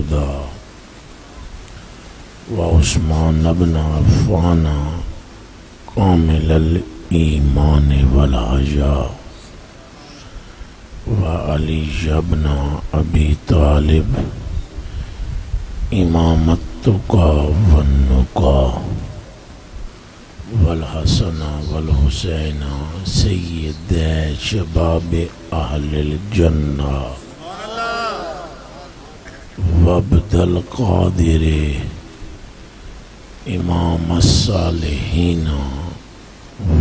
الهدى وعثمان بن عفان كامل الإيمان والحياء وعلي بن أبي طالب إمام التقى والنقى والحسن والحسين سيد شباب أهل الجنة وعبد القادر إمام الصالحين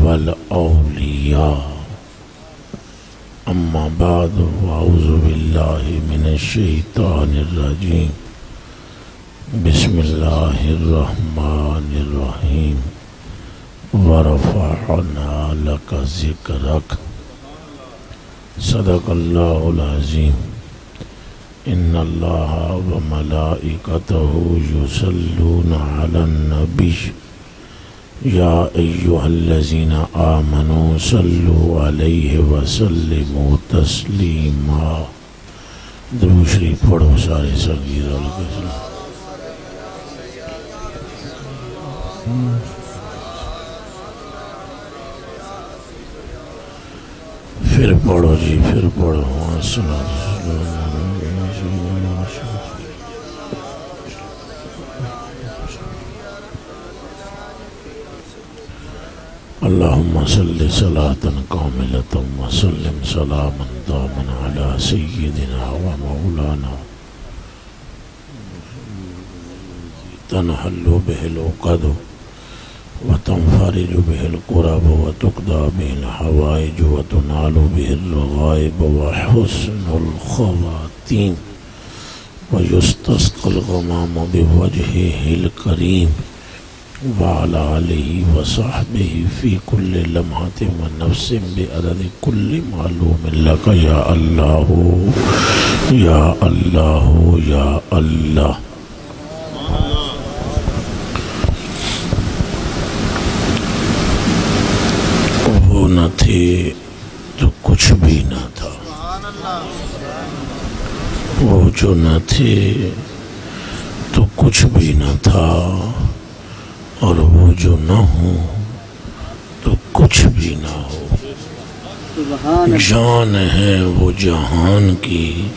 والأولياء أما بعد وأعوذ بالله من الشيطان الرجيم بسم الله الرحمن الرحيم ورفعنا لك ذكرك صدق الله العظيم إن الله وملائكته يصلون على النبي يا أيها الذين آمنوا صلوا عليه وسلموا تسليما درود شریف پڑھو سارے صغیر پھر پڑھو جی پھر پڑھو اللهم صل صلاة كاملة وسلم سلاما داما على سيدنا ومولانا تنحل به العقد وتنفرج به الكرب وتقضى به الحوائج وتنال به الرغائب وحسن الخواتيم ويستسقى الغمام بوجهه الكريم وعلى آله وصحبه في كل لمحة ونفس بعدد كل معلوم لك يا الله يا الله يا الله وہ نہ تھے تو کچھ بھی نہ تھا وہ جو نہ تھے تو کچھ بھی نہ تھا اور وہ جو نہ ہو تو کچھ بھی نہ ہو جان ہے وہ جہان کی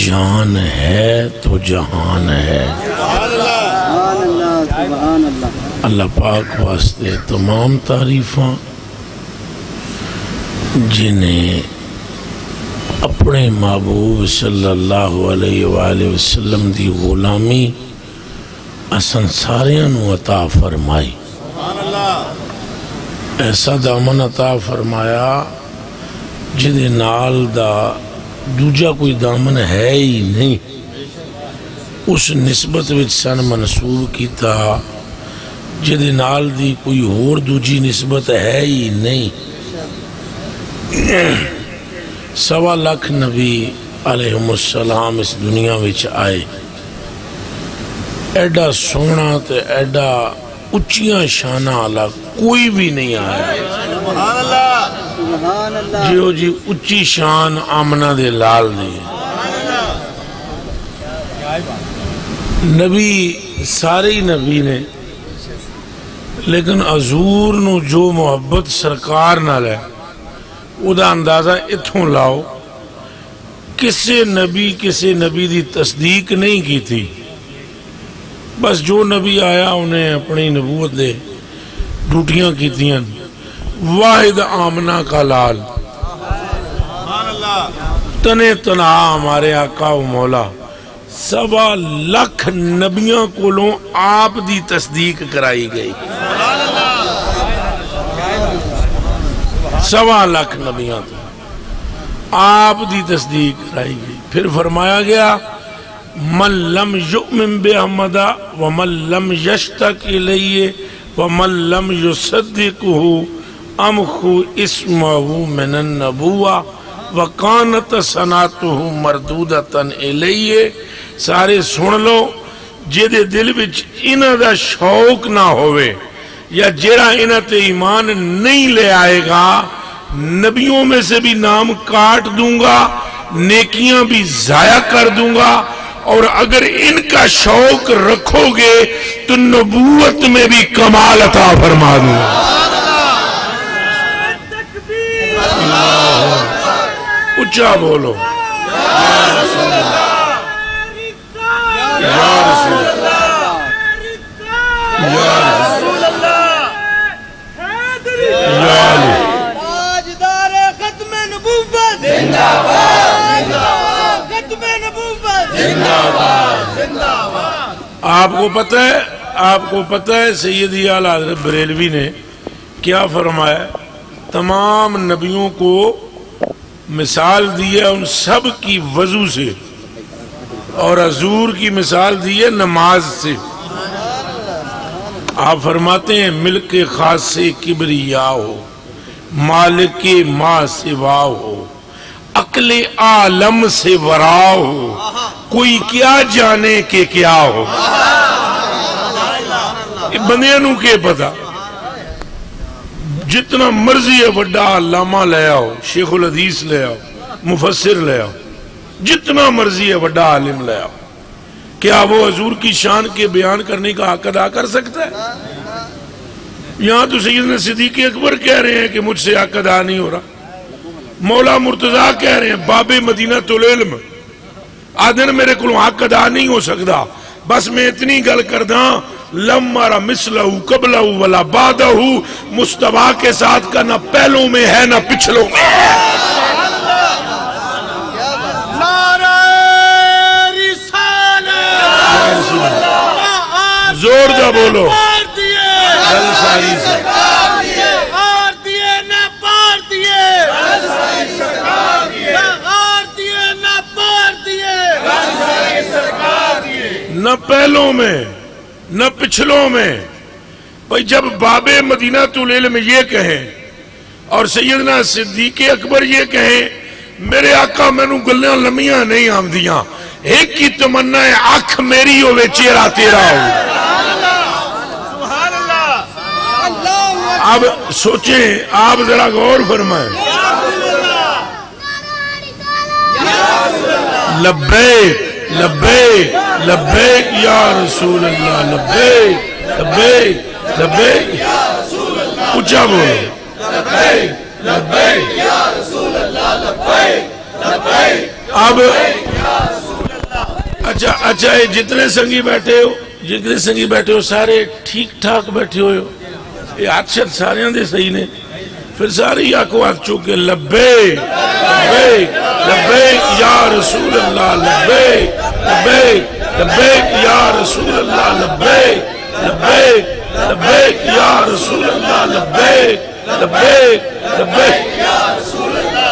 جان ہے تو جہان ہے اللہ پاک واسطے تمام تعریفاں جنہیں اپنے محبوب صلی اللہ علیہ وآلہ وسلم دی غلامی اسن ساریاں نو عطا فرمائی ایسا دامن عطا فرمایا جدے نال دا دوجا کوئی دامن ہے ہی نہیں اس نسبت وچ سن منسوب کیتا جدے نال دی کوئی اور دوجی نسبت ہے ہی نہیں 1.25 لاکھ نبی علیہ السلام اس دنیا وچ آئے ایڈا سونا تے ایڈا اچیاں شانہ آلہ کوئی بھی نہیں آیا جیو جی اچھی شان آمنہ دے لال دے نبی سارے نبی نے لیکن حضور نو جو محبت سرکار نہ لے او دا اندازہ اتھوں لاؤ کسے نبی دی تصدیق نہیں کی تھی بس جو نبی آیا انہیں اپنی نبوت دے ڈوٹیاں کی تھیں واحد آمنہ کا لال تنے تنہا ہمارے آقا و مولا 1.25 لاکھ نبیوں کولوں آپ دی تصدیق کرائی گئی 1.25 لاکھ نبیوں تو آپ دی تصدیق کرائی گئی پھر فرمایا گیا من لم یؤمن بِأَحْمَدَ ومن لم یشتق الیہ ومن لم یصدقہ امخو اسمہ من النبوہ وکانت سناتہ مردودتاً الیہ سارے سن لو جیدے دل وچ انہ دا شوق نہ ہوئے یا جیڑا انہ تے ایمان نہیں لے آئے گا نبیوں میں سے بھی نام کاٹ دوں گا نیکیاں بھی ضائع کر دوں گا اور اگر ان کا شوق رکھو گے تو نبوت میں بھی کمال عطا فرما دوں گا۔ اچھا بولو آپ کو پتہ ہے سیدی اعلیٰ حضرت بریلوی نے کیا فرمایا؟ تمام نبیوں کو مثال دی ہے ان سب کی وضو سے، اور حضور کی مثال دی ہے نماز سے۔ آپ فرماتے ہیں ملک خاص سے کبریا ہو، مالک ما سوا ہو، عقل عالم سے ورا ہو، کوئی کیا جانے کہ کیا ہو۔ بندیاں کے پتا جتنا مرضی ہے وڈا علامہ لے آؤ، شیخ الحدیث لے آؤ، مفسر لے آؤ، جتنا مرضی ہے وڈا عالم لے آؤ، کیا وہ حضور کی شان کے بیان کرنے کا حق ادا کر سکتا ہے؟ یہاں تو سیدنا صدیق اکبر کہہ رہے ہیں کہ مجھ سے حق ادا نہیں ہو رہا، مولا مرتضیٰ کہہ رہے ہیں باب مدینہ العلم آدھن میرے کو حق ادا نہیں ہو سکتا، بس میں اتنی گل کردہ لم ارا مثلہ قبلہ ولا بعدہ، مصطفیٰ کے ساتھ کا نہ پہلوں میں ہے نہ پچھلوں میں ہے۔ زور دا بولو نہ پہلوں میں نہ پچھلوں میں۔ بھئی جب باب مدینہ العلم یہ کہیں اور سیدنا صدیق اکبر یہ کہیں میرے آقا میں نو گلیاں لمیاں نہیں آمدیاں، ایک کی تمنا ہے آنکھ میری ہوئے چہرہ تیرا ہو۔ اب سوچیں، آپ ذرا غور فرمائیں۔ لبیک لبیک لبیک یا رسول اللہ، لبیک لبیک لبیک اچھا بولو لبیک لبیک یا رسول اللہ، لبیک لبیک۔ اب اچھا جتنے سنگی بیٹھے ہو سارے ٹھیک ٹھاک بیٹھے ہو، یہ ہاتھ شد سارے دے صحیح نے، پھر سارے یا کو ہاتھ چوکے لبیک لبیک لبیک یا رسول اللہ، لبیک لبیک لبیک یا رسول اللہ، لبیک لبیک لبیک یا رسول اللہ، لبیک لبیک لبیک یا رسول اللہ۔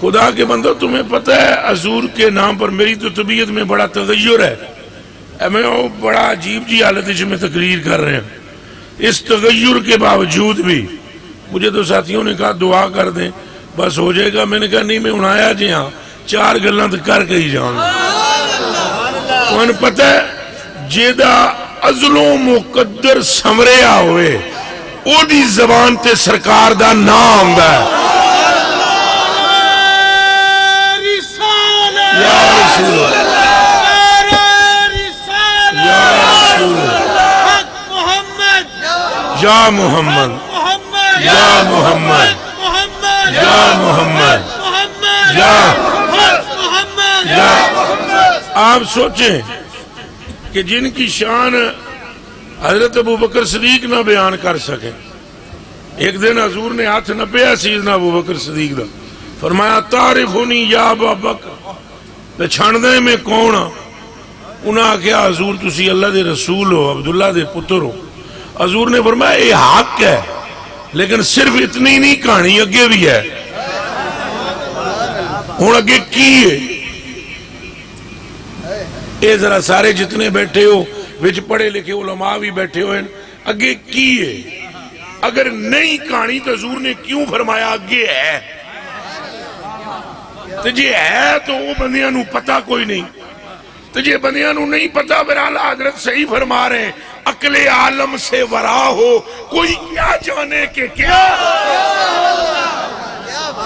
خدا کے بندو تمہیں پتہ ہے حضور کے نام پر میری تو طبیعت میں بڑا تغیر ہے، میں بڑا عجیب جی حالت جس میں تقریر کر رہے ہیں، اس تغیر کے باوجود بھی مجھے تو ساتھیوں نے کہا دعا کر دیں بس ہو جائے گا، میں نے کہا نہیں میں انایا جی ہاں 4 گلاں تو کر کے ہی جاؤں گا۔ انہیں پتہ ہے جیدہ ازلوں مقدر سمریا ہوئے او دی زبان تے سرکار دا نام دا ہے یا رسول اللہ، یا رسول اللہ، یا محمد، یا محمد، یا محمد، یا آپ سوچیں کہ جن کی شان حضرت ابو بکر صدیق نہ بیان کر سکے، ایک دن حضور نے ہاتھ نہ پیا سیدنا ابو بکر صدیق دا، فرمایا تعرفونی یا ابا بکر، پہچان دے میں کون ہاں؟ انہاں کیا حضور تسی اللہ دے رسول ہو، عبداللہ دے پتر ہو۔ حضور نے فرمایا یہ حق ہے لیکن صرف اتنی نہیں کہانی اگے بھی ہے، ہون اگے کی ہے؟ اے ذرا سارے جتنے بیٹھے ہو وچ پڑھے لکھے علماء بھی بیٹھے ہوئے اگے کی ہے؟ اگر نہیں کہانی تو حضور نے کیوں فرمایا اگے ہے؟ تجھے ہے تو وہ بندیاں نو پتہ کوئی نہیں، تجھے بندیاں نو نہیں پتہ، برحال حضرت صحیح فرما رہے ہیں عقل عالم سے ورا ہو، کوئی کیا جانے کہ کیا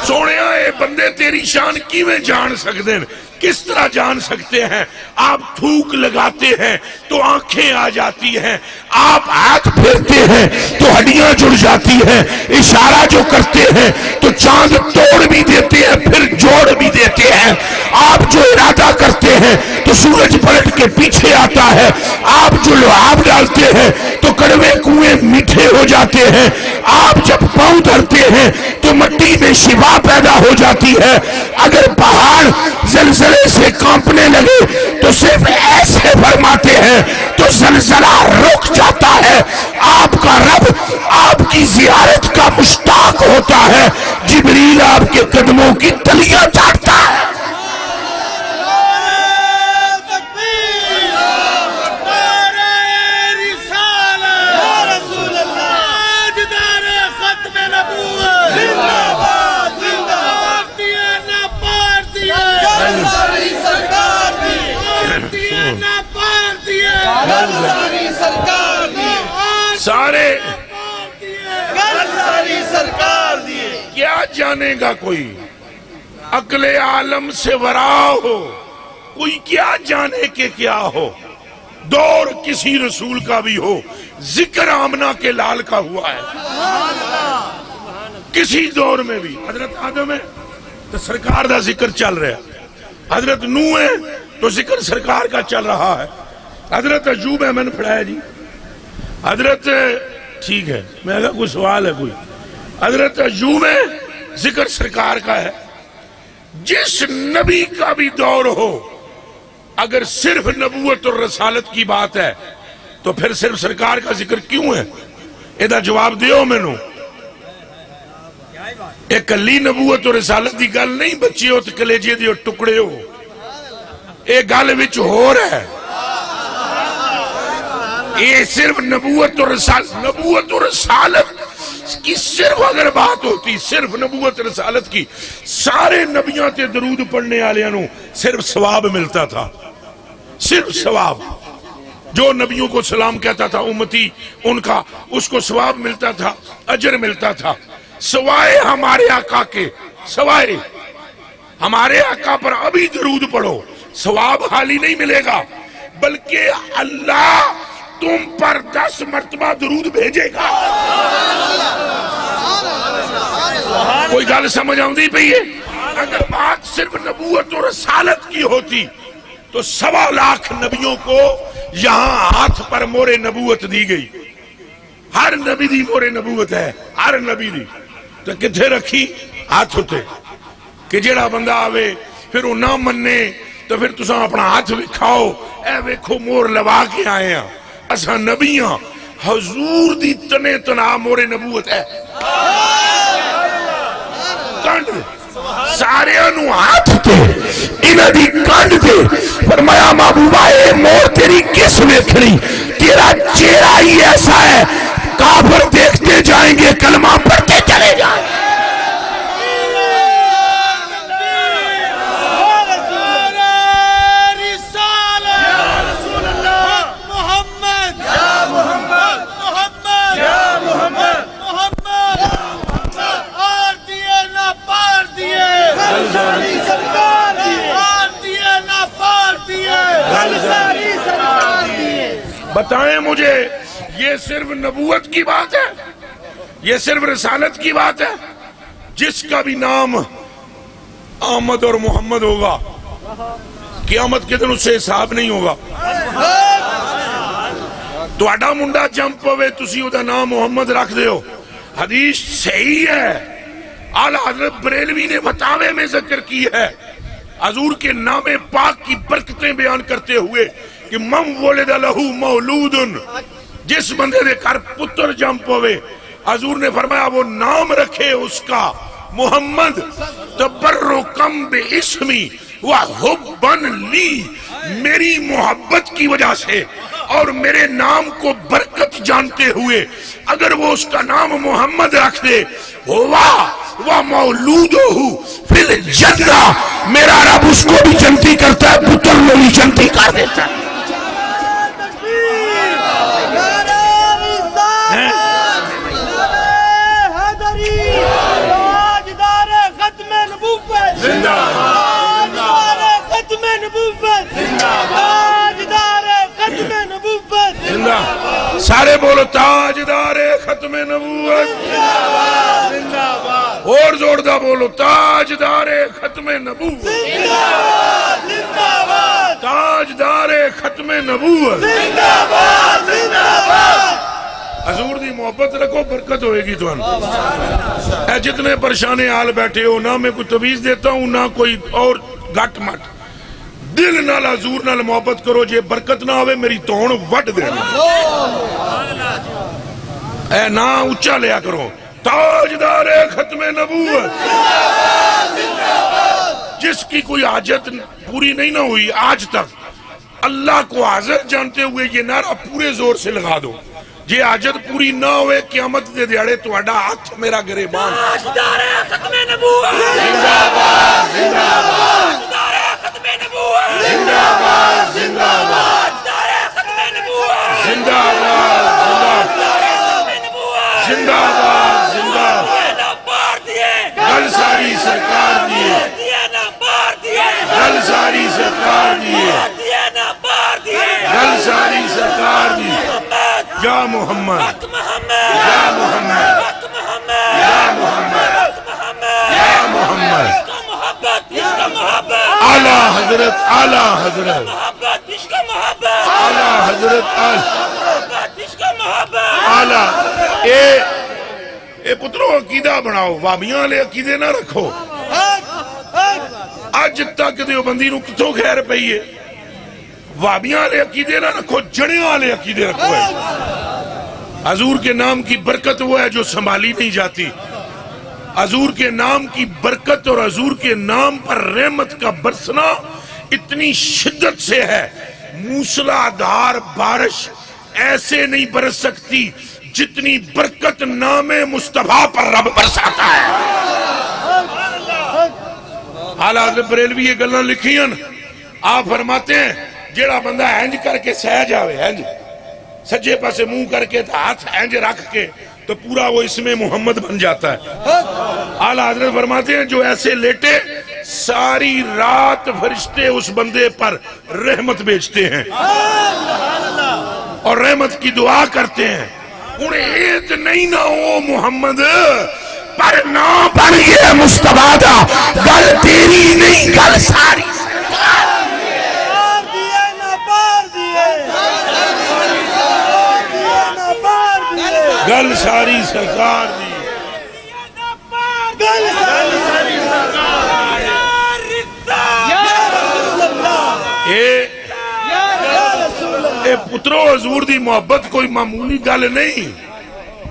سونے آئے بندے تیری شان کی میں جان سکتے ہیں؟ کس طرح جان سکتے ہیں؟ آپ تھوک لگاتے ہیں تو آنکھیں آ جاتی ہیں، آپ ہاتھ پھیرتے ہیں تو ہڈیاں جڑ جاتی ہیں، اشارہ جو کرتے ہیں تو چاند توڑ بھی دیتے ہیں پھر جوڑ بھی دیتے ہیں، آپ جو ارادہ کرتے ہیں تو سورج پلٹ کے پیچھے آتا ہے، آپ جو لعاب ڈالتے ہیں تو کڑوے کنویں میٹھے ہو جاتے ہیں، آپ جب پاؤں دھرتے ہیں تو مٹی میں شفا پیدا ہو جاتی ہے، اگر پہاڑ زلزلے سے کانپنے لگے تو صرف ایسے فرماتے ہیں تو زلزلہ رک جاتا ہے۔ آپ کا رب آپ کی زیارت کا مشتاق ہوتا ہے، جبریل آپ کے قدموں کی تلیاں چاٹتا ہے۔ سارے کیا جانے گا کوئی؟ عقل عالم سے ورا ہو، کوئی کیا جانے کہ کیا ہو؟ دور کسی رسول کا بھی ہو، ذکر آمنہ کے لال کا ہوا ہے کسی دور میں بھی۔ حضرت آدم ہے تو سرکار دا ذکر چل رہا ہے، حضرت نوح ہے تو ذکر سرکار کا چل رہا ہے، حضرت ایوب ہے، میں نے پڑھایا جی، حضرت ٹھیک ہے، میں کہا کوئی سوال ہے کوئی؟ حضرت ایوب ہے، ذکر سرکار کا ہے۔ جس نبی کا بھی دور ہو، اگر صرف نبوت اور رسالت کی بات ہے تو پھر صرف سرکار کا ذکر کیوں ہے؟ ایدہ جواب دیو میں نو، ایک کلی نبوت اور رسالت دی گل نہیں، بچی ہو تو کلیجے دی اور ٹکڑے ہو، ایک گل وچ ہو رہا ہے۔ یہ صرف نبوت اور رسالت کی صرف اگر بات ہوتی، صرف نبوت رسالت کی، سارے نبیاں تے درود پڑھنے آلیاں صرف ثواب ملتا تھا، صرف ثواب۔ جو نبیوں کو سلام کہتا تھا امتی ان کا، اس کو ثواب ملتا تھا، اجر ملتا تھا، سوائے ہمارے آقا کے، سوائے ہمارے آقا پر ابھی درود پڑھو، ثواب خالی نہیں ملے گا، بلکہ اللہ تم پر 10 مرتبہ درود بھیجے گا۔ کوئی گل سمجھ آؤں دی پئی ہے؟ اگر بات صرف نبوت اور رسالت کی ہوتی تو 1.25 لاکھ نبیوں کو یہاں ہاتھ پر مور نبوت دی گئی، ہر نبی دی مور نبوت ہے، ہر نبی دی، تو کتھے رکھی؟ ہاتھ ہوتے کہ جیڑا بندہ آوے پھر وہ نہ مننے تو پھر تساں اپنا ہاتھ وکھاؤ، اے ویکھو مور لوا کے آئے ہیں، اساں نبیاں، حضور دی تنے تنا مور نبوت ہے، کنڈ سارے انو ہاتھ تے انہ دی کنڈ تے فرمایا محبوبہ اے مور تیری کس ویکھنی، تیرا چہرہ ہی ایسا ہے، کافر دیکھتے جائیں گے کلمہ پڑھتے چلے جائیں۔ بتائیں مجھے، یہ صرف نبوت کی بات ہے؟ یہ صرف رسالت کی بات ہے؟ جس کا بھی نام احمد اور محمد ہوگا قیامت کے دن اس سے حساب نہیں ہوگا۔ تو اڈا منڈا جمپ ہوئے تسی او دا نام محمد رکھ دے ہو، حدیث صحیح ہے، اعلیٰ حضرت بریلوی نے فتاوے میں ذکر کی ہے، حضور کے نام پاک کی برکتیں بیان کرتے ہوئے کہ من ولد لہو مولود، جس بندے دے کر پتر جمپ ہوئے، حضور نے فرمایا وہ نام رکھے اس کا محمد، تبرکم بے اسمی وحبن لی، میری محبت کی وجہ سے اور میرے نام کو برکت جانتے ہوئے اگر وہ اس کا نام محمد رکھ دے، ہوا مولودہ فی الجنہ، میرا رب اس کو بھی جنتی کرتا ہے، پتر میں بھی جنتی کر دیتا ہے۔ بولو تاجدار ختم نبوت، اور زوردہ بولو تاجدار ختم نبوت، تاجدار ختم نبوت، حضور دی محبت رکھو، برکت ہوئے گی تو اے جتنے پریشانے حال بیٹھے ہو، نہ میں کوئی تویز دیتا ہوں نہ کوئی اور گھٹ مٹ، دل نال حضور نال محبت کرو، جے برکت نہ ہوئے میری تون وٹ دینا، اے نا اچھا لیا کرو، تاجدار ختم نبوت، جس کی کوئی حاجت پوری نہیں نہ ہوئی آج تک، اللہ کو حاضر جانتے ہوئے یہ نعرہ پورے زور سے لگا دو، یہ حاجت پوری نہ ہوئے قیامت دے دیاڑے تو اڈا ہاتھ میرا گریبان، تاجدار ختم نبوت، زندہ باد زندہ باد، تاجدار ختم نبوت، زندہ باد زندہ باد، تاجدار ختم نبوت، زندہ باد زندہ باد، زندہ باد، گل ساری سرکار دیئے، گل ساری سرکار دیئے، گل ساری سرکار دیئے، یا محمد یا محمد یا محمد یا محمد، اعلی حضرت اعلی حضرت اعلی حضرت اعلی، اے پتروں عقیدہ بناؤ، وابیاں لے عقیدے نہ رکھو، آج تک دیوبندی نو کتوں خیر پئیے، وابیاں لے عقیدے نہ رکھو، جڑیاں لے عقیدے رکھو ہے، حضور کے نام کی برکت وہ ہے جو سنبھالی نہیں جاتی، حضور کے نام کی برکت اور حضور کے نام پر رحمت کا برسنا اتنی شدت سے ہے، موسلا دھار بارش ایسے نہیں برس سکتی جتنی برکت نام مصطفیٰ پر رب برساتا ہے۔ حالات بریلوی یہ گلنا لکھیں، آپ فرماتے ہیں جیڑا بندہ ہینج کر کے سہ جاوے، ہینج سجے پاسے منہ کر کے ہاتھ ہینج رکھ کے تو پورا وہ اسم محمد بن جاتا ہے۔ اعلیٰ حضرت فرماتے ہیں جو ایسے لیٹے ساری رات فرشتے اس بندے پر رحمت بیچتے ہیں اور رحمت کی دعا کرتے ہیں، انہیں عید نہیں نہ ہو محمد پر نہ بن یہ مصطفیٰ دا، گل تیری نہیں گل ساری سرکار گل ساری سرکار دی، گل ساری سرکار اے پترو حضور دی محبت کوئی معمولی گل نہیں،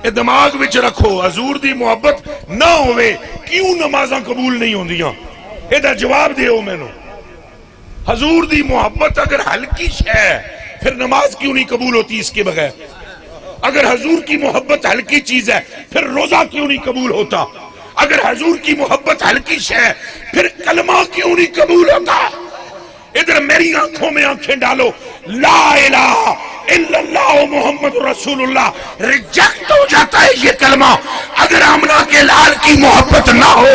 اے دماغ وچ رکھو، حضور دی محبت نہ ہوئے کیوں نمازاں قبول نہیں ہوندیاں، اے دا جواب دیو میں نو، حضور دی محبت اگر ہلکی شے پھر نماز کیوں نہیں قبول ہوتی اس کے بغیر، اگر حضور کی محبت ہلکی چیز ہے پھر روزہ کیوں نہیں قبول ہوتا، اگر حضور کی محبت ہلکی شے پھر کلمہ کیوں نہیں قبول ہوتا، ادھر میری آنکھوں میں آنکھیں ڈالو، لا الہ الا اللہ محمد رسول اللہ ریجیکٹ ہو جاتا ہے یہ کلمہ اگر آمنہ کے لال کی محبت نہ ہو،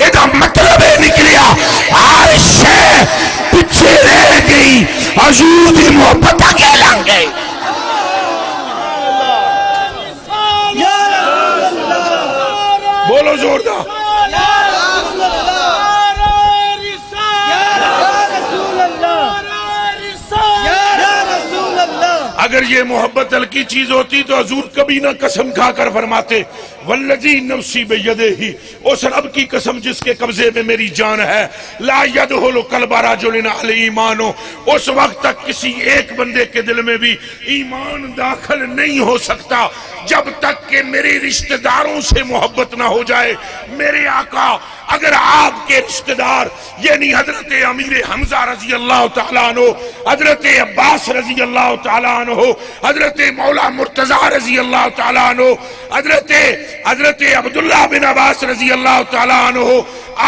ادھر مطلب نکلیا ہر شے پچھے رہ گئی، حضور کی محبت آگے لگ گئی۔ بولو زوردہ، اگر یہ محبت ہلکی چیز ہوتی تو حضور کبھی نہ قسم کھا کر فرماتے والذی نفسی بیدہ ہی، اس رب کی قسم جس کے قبضے میں میری جان ہے، لا یدخل قلب رجل اہل ایمان، اس وقت تک کسی ایک بندے کے دل میں بھی ایمان داخل نہیں ہو سکتا جب تک کہ میرے رشتہ داروں سے محبت نہ ہو جائے۔ میرے آقا اگر آپ کے رشتہ دار یعنی حضرت امیر حمزہ رضی اللہ تعالیٰ عنہ، حضرت عباس رضی اللہ تعالیٰ عنہ، حضرت مولا مرتضی رضی اللہ تعالیٰ عنہ، حضرت عبداللہ بن عباس رضی اللہ تعالیٰ عنہ،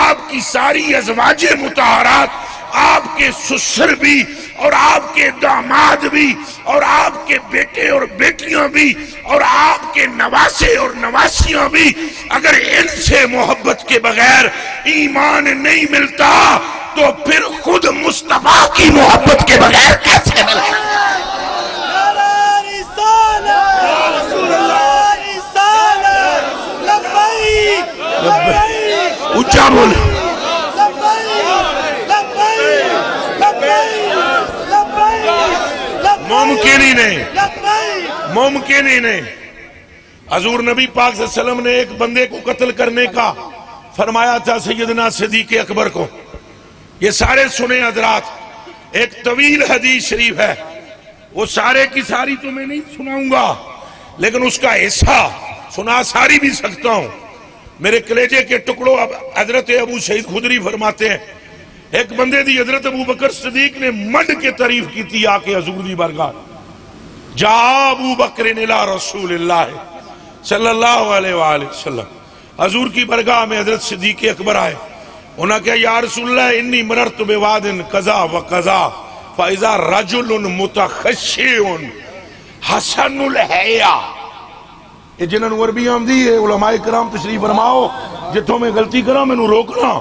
آپ کی ساری ازواج مطہرات، آپ کے سسر بھی اور آپ کے داماد بھی اور آپ کے بیٹے اور بیٹیاں بھی اور آپ کے نواسے اور نواسیاں بھی، اگر ان سے محبت کے بغیر ایمان نہیں ملتا تو پھر خود مصطفیٰ کی محبت کے بغیر کیسے ملتا؟ ممکن ہی نہیں، ممکن ہی نہیں۔ حضور نبی پاک صلی اللہ علیہ وسلم نے ایک بندے کو قتل کرنے کا فرمایا تھا سیدنا صدیق اکبر کو۔ یہ سارے سنیں حضرات، ایک طویل حدیث شریف ہے، وہ سارے کی ساری تو میں نہیں سناؤں گا، لیکن اس کا حصہ سنا ساری بھی سکتا ہوں۔ میرے کلیجے کے ٹکڑوں حضرت ابو سعید خدری فرماتے ہیں ایک بندے دی حضرت ابو بکر صدیق نے منڈ کے تعریف کی تھی آکے حضور دی بارگاہ۔ جا ابو بکر الى رسول اللہ صلی اللہ علیہ وآلہ وسلم، حضور کی بارگاہ میں حضرت صدیق اکبر آئے، انہوں نے کہا یا رسول اللہ انی مررت بواد قضا و قضا فاذا رجل متخشع حسن الحیا۔ یہ جنہاں نو عربی آمدی ہے علماء کرام تشریف فرماؤ، جتوں میں غلطی کراں مینوں روکنا،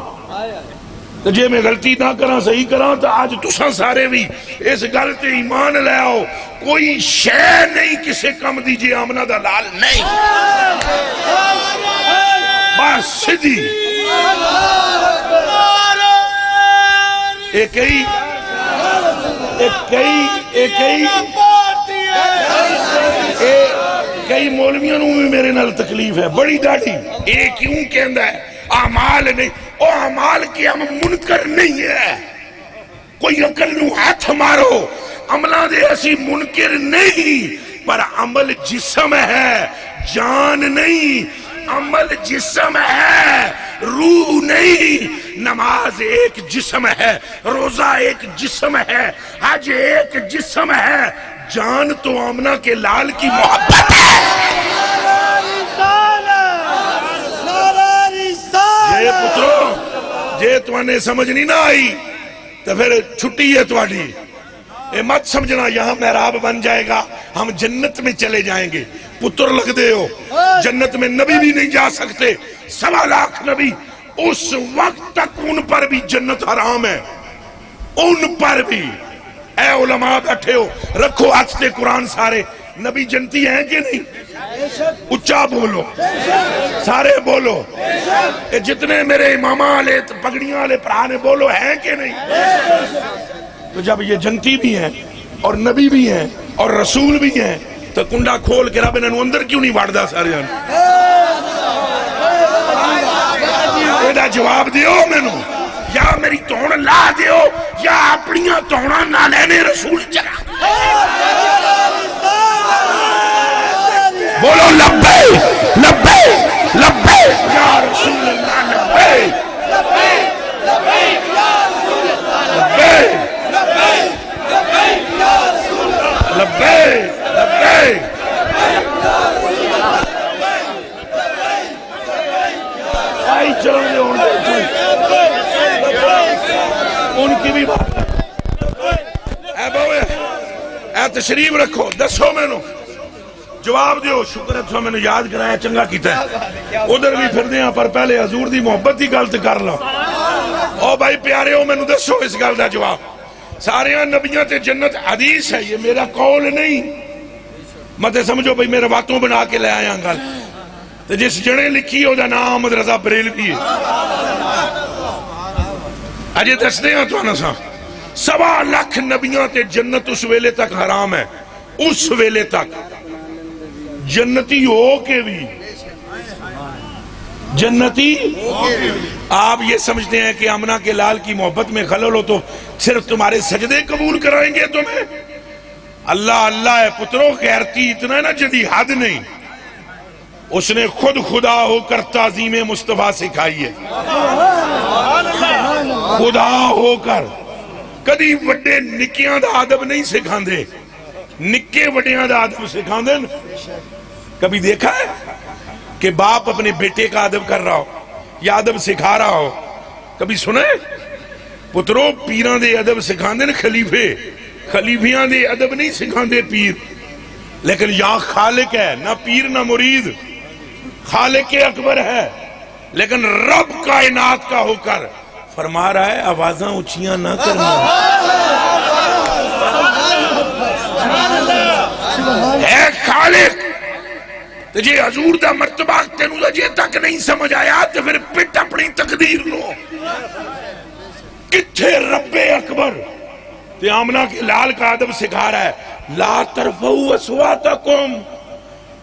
تو جے میں غلطی نہ کراں صحیح کراں تو آج تساں سارے بھی اس گل تے ایمان لے آؤ، کوئی شے نہیں کسے کم دیجئے آمنہ دا لال نہیں، بس سدھی کئی مولویاں نوں بھی میرے نال تکلیف ہے بڑی ڈاڑی، اے کیوں کہندا ہے اعمال نہیں، او اعمال کے ہم منکر نہیں ہے، کوئی عقل نو ہاتھ مارو، عملہ دے اسی منکر نہیں، پر عمل جسم ہے جان نہیں، عمل جسم ہے روح نہیں، نماز ایک جسم ہے، روزہ ایک جسم ہے، حج ایک جسم ہے، جان تو آمنہ کے لال کی محبت ہے۔ جے پتروں جے توانے سمجھ نہیں نہ آئی تو پھر چھٹی ہے تواڈی، اے مت سمجھنا یہاں محراب بن جائے گا ہم جنت میں چلے جائیں گے، پتر لگ دے ہو، جنت میں نبی بھی نہیں جا سکتے، 1.25 لاکھ نبی، اس وقت تک ان پر بھی جنت حرام ہے، ان پر بھی۔ اے علماء بیٹھے ہو، رکھو ہاتھ تے قرآن سارے، نبی جنتی ہیں کہ نہیں؟ اچھا بولو، سارے بولو، جتنے میرے امامہ والے پگڑیاں والے پرانے بولو ہیں کہ نہیں؟ تو جب یہ جنتی بھی ہیں اور نبی بھی ہیں اور رسول بھی ہیں تو کنڈا کھول کے رب انہوں اندر کیوں نہیں وڑدا سارے جان؟ ایڈا جواب دیو مینوں، یا میری توڑ لا دیو یا اپنیاں توڑاں نہ لینے رسول چلا۔ بولو لبے لبے لبے یا رسول اللہ، لبے لبے لبے یا رسول اللہ، لبے لبے یا رسول اللہ، لبے لبے۔ آئی چلو دے ہوں دے ان کی بھی بات اے بوئے، اے تشریف رکھو، دسو میں نو جواب دیو، شکر ہے تو میں نے یاد کرایا چنگا کیتا ہے، ادھر بھی پھر دیاں پر پہلے حضور دی محبت ہی غلط کر لو۔ او بھائی پیارے ہو، میں نے دسو اس گل دا جواب، سارے نبیوں تے جنت حدیث ہے، یہ میرا قول نہیں، مت سمجھو بھئی میرے باتوں بنا کے لے آیا گل، تو جس جنے لکھی ہو دا نام احمد رضا بریلوی ہے، اجے دس دے ہیں تو آنا سا 1.25 لاکھ نبیوں تے جنت اس ویلے تک حرام ہے، اس ویلے تک جنتی ہو کے بھی، جنتی آپ یہ سمجھتے ہیں کہ آمنہ کے لال کی محبت میں خلل ہو تو صرف تمہارے سجدے قبول کرائیں گے تمہیں؟ اللہ اللہ ہے پتروں، غیرتی اتنا ہے نا جدی حد نہیں، اس نے خود خدا ہو کر تعظیم مصطفیٰ سکھائی ہے، خدا ہو کر، کدی وڈے نکیاں دا ادب نہیں سکھان دے، نکے وڈیاں دا ادب سکھان دے۔ کبھی دیکھا ہے کہ باپ اپنے بیٹے کا ادب کر رہا ہو یا ادب سکھا رہا ہو؟ کبھی سنے؟ پتروں پیران دے ادب سکھان دے خلیفے، خلیفیاں دے ادب نہیں سکھان دے پیر، لیکن یا خالق ہے، نہ پیر نہ مرید، خالق اکبر ہے، لیکن رب کائنات کا ہو کر فرما رہا ہے آوازاں اونچیاں نہ کرنا، اے خالق تجھے حضور دا مرتبہ تینوں جے تک نہیں سمجھ آیا تو پھر پٹ اپنی تقدیر لو، کتھے رب اکبر، تو آمنہ کے لال کا ادب سکھا رہا ہے لا ترفعوا اصواتکم.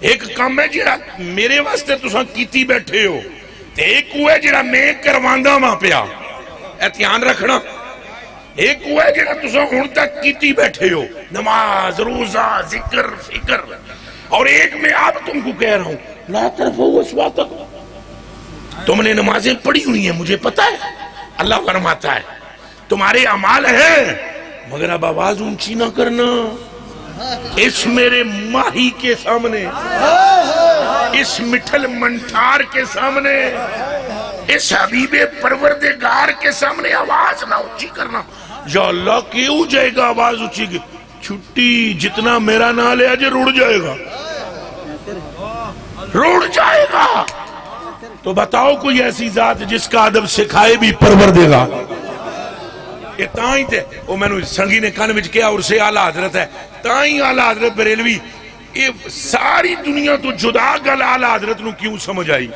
ایک کام ہے جڑا میرے واسطے تساں کیتی بیٹھے ہو تے ایک وہ ہے جڑا میں کرواندہ ماں پیا. احتیان رکھنا. ایک وہ ہے جڑا تساں ہن تک کیتی بیٹھے ہو نماز روزہ ذکر فکر, اور ایک میں اب تم کو کہہ رہا ہوں لا ترفعوا اصواتکم. تم نے نمازیں پڑھی ہوئی ہیں مجھے پتا ہے, اللہ فرماتا ہے تمہارے اعمال ہیں, مگر اب آواز اونچی نہ کرنا اس میرے ماہی کے سامنے, اس مٹھل منٹار کے سامنے, اس حبیب پروردگار کے سامنے آواز نہ اونچی کرنا. یا اللہ کیوں جائے گا آواز اونچی کی چھٹی جتنا میرا نہ لے آجے روڑ جائے گا, روڑ جائے گا. تو بتاؤ کوئی ایسی ذات جس کا ادب سکھائے بھی پروردگار. یہ تائیں تھے وہ میں نے سنگی نے کان وچ کیا اور سے اعلیٰ حضرت ہے تائیں اعلیٰ حضرت بریلوی. یہ ساری دنیا تو جدا گل اعلیٰ حضرت نو کیوں سمجھ آئی؟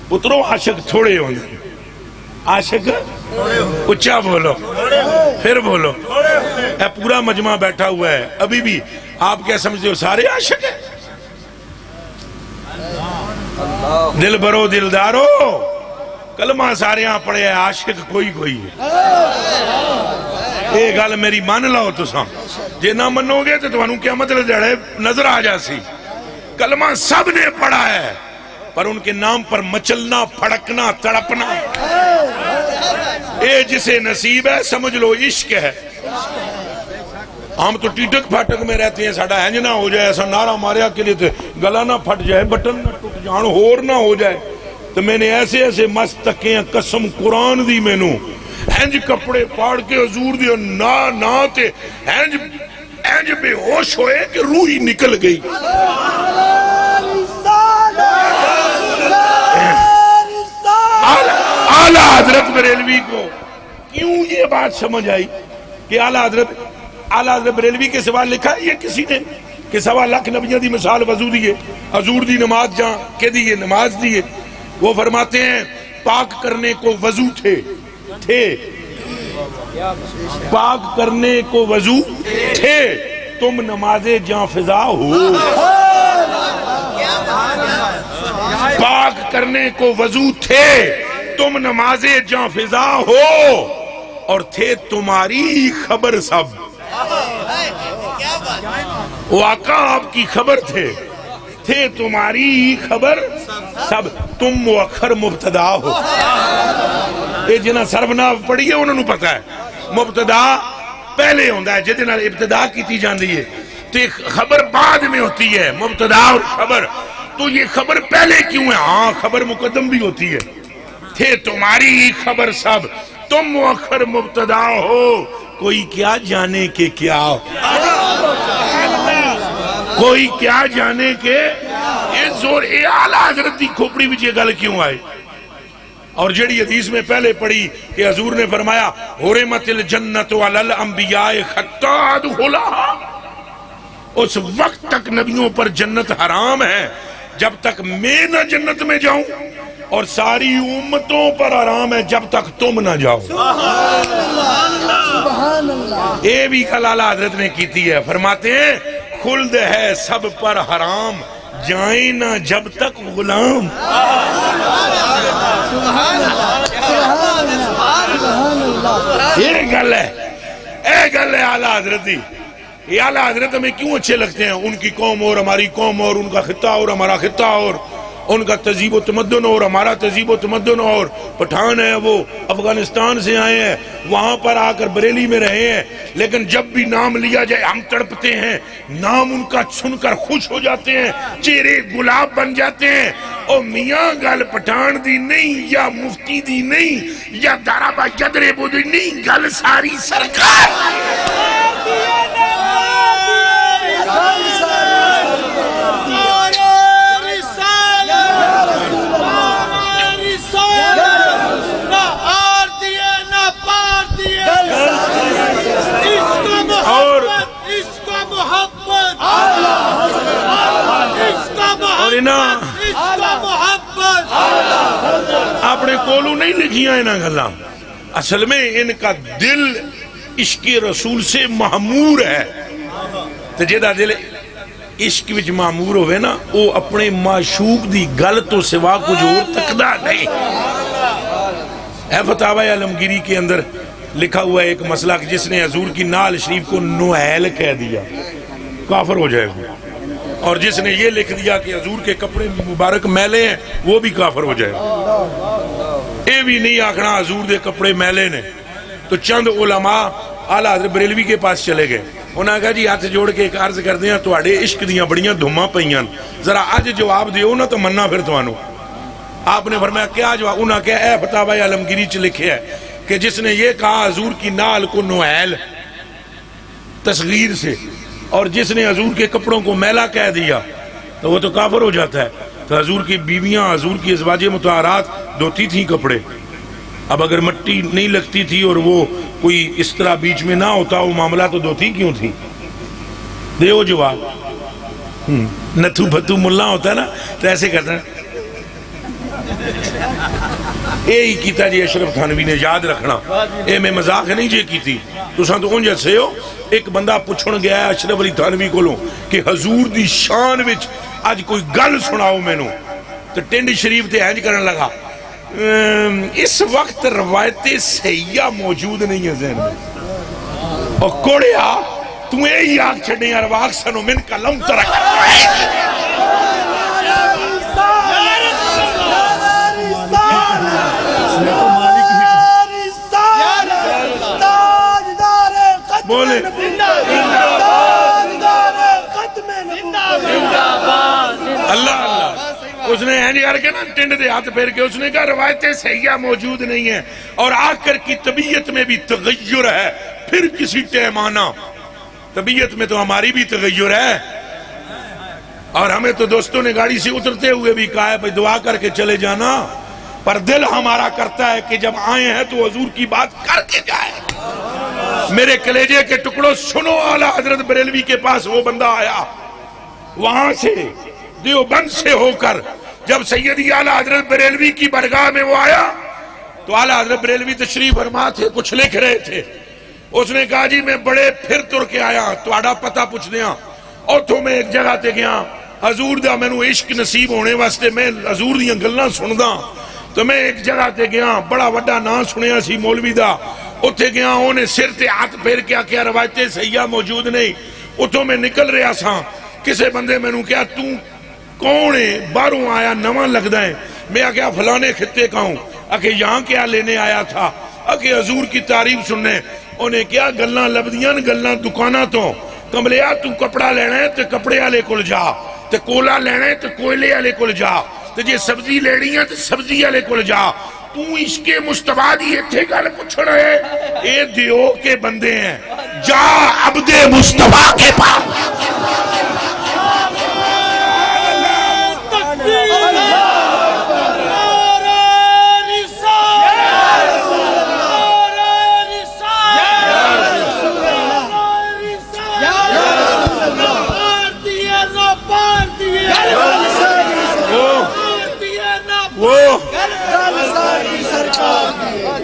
پترو عاشق تھوڑے ہونے, عاشق اچھا بولو پھر بولو. اے پورا مجمع بیٹھا ہوا ہے ابھی بھی آپ کیا سمجھتے ہو سارے عاشق ہیں؟ دل برو دلدارو کلمہ سارے ہاں پڑے ہیں, عاشق کوئی کوئی ہے. ایک گل میری مان لاؤ تو سام جے نہ منو گے تو انہوں کیا مطلب جڑے نظر آ جاسی. کلمہ سب نے پڑھا ہے پر ان کے نام پر مچلنا پھڑکنا تڑپنا اے جسے نصیب ہے سمجھ لو عشق ہے. ہم تو ٹیٹک پھاٹک میں رہتے ہیں, ساڑھا ہینج نہ ہو جائے, ایسا نعرہ ماریا کے لیے تو گلا نہ پھٹ جائے, بٹن نہ ٹوٹ جان, ہور نہ ہو جائے. تو میں نے ایسے ایسے مست تکے ہیں قسم قرآن دی میں نو ہینج کپڑے پاڑ کے حضور دی نا تے ہینج بے ہوش ہوئے کہ روحی نکل گئی. اعلیٰ حضرت بریلوی کو کیوں یہ بات سمجھ آئی کہ اعلیٰ حضرت بریلوی کے سوا لکھا ہے یہ کسی نے کہ 1.25 لاکھ نبیوں دی مثال وضو دیئے, حضور دی نماز جہاں کہ دیئے نماز دیئے. وہ فرماتے ہیں پاک کرنے کو وضو تھے پاک کرنے کو وضو تھے تم نماز جہاں فضا ہو. پاک کرنے کو وضو تھے تم نماز جہاں فضا ہو, اور تھے تمہاری خبر سب. وہ آقا آپ کی خبر تھے تمہاری خبر سب, تم مؤخر مبتدا ہو. یہ جنہاں سربناف پڑھی ہے انہوں نے پتا ہے مبتدا پہلے ہوندہ ہے, جدنا ابتدا کی جاندی ہے تو خبر بعد میں ہوتی ہے, مبتدا اور خبر. تو یہ خبر پہلے کیوں ہے؟ ہاں خبر مقدم بھی ہوتی ہے. تھے تمہاری خبر سب تم مؤخر مبتدا ہو, کوئی کیا جانے کے کیا ہو, کوئی کیا جانے کے یہ زور. اے اعلیٰ حضرت دی کھوپڑی بھی یہ گل کیوں آئے؟ اور جڑی حدیث میں پہلے پڑھی کہ حضور نے فرمایا حرمت الجنت علی الانبیاء حتی ادخلھا, اس وقت تک نبیوں پر جنت حرام ہے جب تک میں نہ جنت میں جاؤں, اور ساری امتوں پر حرام ہے جب تک تم نہ جاؤ. یہ بھی کل اعلیٰ حضرت نے کیتی ہے, فرماتے ہیں خلد ہے سب پر حرام جائیں نہ جب تک غلام. یہ گل ہے اعلیٰ حضرت دی. یہ اعلیٰ حضرت ہمیں کیوں اچھے لگتے ہیں؟ ان کی قوم اور ہماری قوم اور, ان کا خطہ اور ہمارا خطہ اور, ان کا تہذیب و تمدن اور ہمارا تہذیب و تمدن اور. پٹھان ہیں وہ افغانستان سے آئے ہیں, وہاں پر آ کر بریلی میں رہے ہیں, لیکن جب بھی نام لیا جائے ہم تڑپتے ہیں, نام ان کا سن کر خوش ہو جاتے ہیں, چہرے گلاب بن جاتے ہیں. او میاں گل پٹھان دی نہیں, یا مفتی دی نہیں, یا دارابا جدرے بودی نہیں, گل ساری سرکار. اپنے کولو نہیں لکھیاں انہاں گلاں, اصل میں ان کا دل عشق رسول سے معمور ہے. تو جیدہ دل عشق وچ معمور ہوئے نا وہ اپنے معشوق دی گل تو سوا کچھ اور تکدا نہیں. اے فتاوی عالمگیری کے اندر لکھا ہوا ہے ایک مسئلہ کہ جس نے حضور کی نعل شریف کو نوحیل کہہ دیا کافر ہو جائے گا، اور جس نے یہ لکھ دیا کہ حضور کے کپڑے مبارک میلے ہیں وہ بھی کافر ہو جائے گا. اے بھی نہیں آکھنا حضور دے کپڑے میلے نے. تو چند علماء اعلیٰ حضرت بریلوی کے پاس چلے گئے. انہوں نے کہا جی ہاتھ جوڑ کے ایک عرض کر دیا تواڈے عشق دیاں بڑیاں دھوماں پئیاں، ذرا اج جواب دیو نا تو مننا پھر توانو. آپ نے فرمایا کیا جواب؟ انہوں نے کہا اے فتاوی عالمگیری چ لکھے ہے کہ جس نے یہ کہا حضور کی نعل کو نوحیل تصغیر سے، اور جس نے حضور کے کپڑوں کو میلا کہہ دیا تو وہ تو کافر ہو جاتا ہے. تو حضور کی بیویاں، حضور کی ازواج مطہرات دھوتی تھیں کپڑے. اب اگر مٹی نہیں لگتی تھی اور وہ کوئی اس طرح بیچ میں نہ ہوتا وہ معاملہ تو دھوتی کیوں تھی؟ دیو جواب. نتھو بھتو ملا ہوتا ہے نا تو ایسے کرتا ہے. اے ہی کیتا جی اشرف تھانوی نے، یاد رکھنا اے میں مذاق نہیں جے کی تھی. تو ساں تو انجا سے ہو ایک بندہ پوچھن گیا ہے اشرف علی تھانوی کو لوں کہ حضور دی شان وچ آج کوئی گل سناؤ میں نو. تو ٹنڈ شریف تے ہینج کرن لگا اس وقت روایت صحیحہ موجود نہیں ہے ذہن میں. اور کوڑیا تمہیں ہی آگ چھڑنے یا رواق سنو من کا لم ترک بولے اللہ اللہ. اس نے اینجی کر کے نا ٹنڈ دے ہاتھ پھیر کے اس نے کہا روایتیں صحیحہ موجود نہیں ہیں اور آخر کی طبیعت میں بھی تغیر ہے. پھر کسی ٹائم آنا، طبیعت میں تو ہماری بھی تغیر ہے. اور ہمیں تو دوستوں نے گاڑی سے اترتے ہوئے بھی کہا ہے بھئی دعا کر کے چلے جانا، پر دل ہمارا کرتا ہے کہ جب آئے ہیں تو حضور کی بات کر کے جائے. میرے کلیجے کے ٹکڑوں سنو، اعلیٰ حضرت بریلوی کے پاس وہ بندہ آیا وہاں سے دیوبند سے ہو کر. جب سیدی اعلیٰ حضرت بریلوی کی برگاہ میں وہ آیا تو اعلیٰ حضرت بریلوی تشریف فرما تھے، کچھ لکھ رہے تھے. اس نے کہا جی میں بڑے پھر تر کے آیا تو آڑا پتہ پوچھ دیا اور تو میں ایک جگہ تے گیا حضور دا میں نو عشق نصیب ہونے واسطے میں حضور دیاں گلنا سندا. تو میں ایک جگہ تے گیا بڑا وڈا نام سنیا سی مولوی دا، اتھے گیا انہیں سر تے ہاتھ پھیر کیا کیا روایتیں صحیحہ موجود نہیں. اتھوں میں نکل رہا سا، کسے بندے میں نو کیا تو کون ہے؟ باہروں آیا نواں لگدا ہے. میں کیا فلانے خطے کا ہوں. کہ یہاں کیا لینے آیا تھا؟ کہ حضور کی تعریف سننے. انہیں کیا گلنا لبدیاں گلنا دکانہ تو کملیا تو کپڑا لینا ہے تو کپڑے والے کول جا، تو کولا لینا ہے تو کوئلے والے کول جا، تو جے سبزی لینی ہے تو سبزی والے کول جا. تو عشق مصطفیٰ دی اتھے گل پوچھنا ہے. اے دیو کے بندے ہیں، جا عبد مصطفیٰ کے پاس.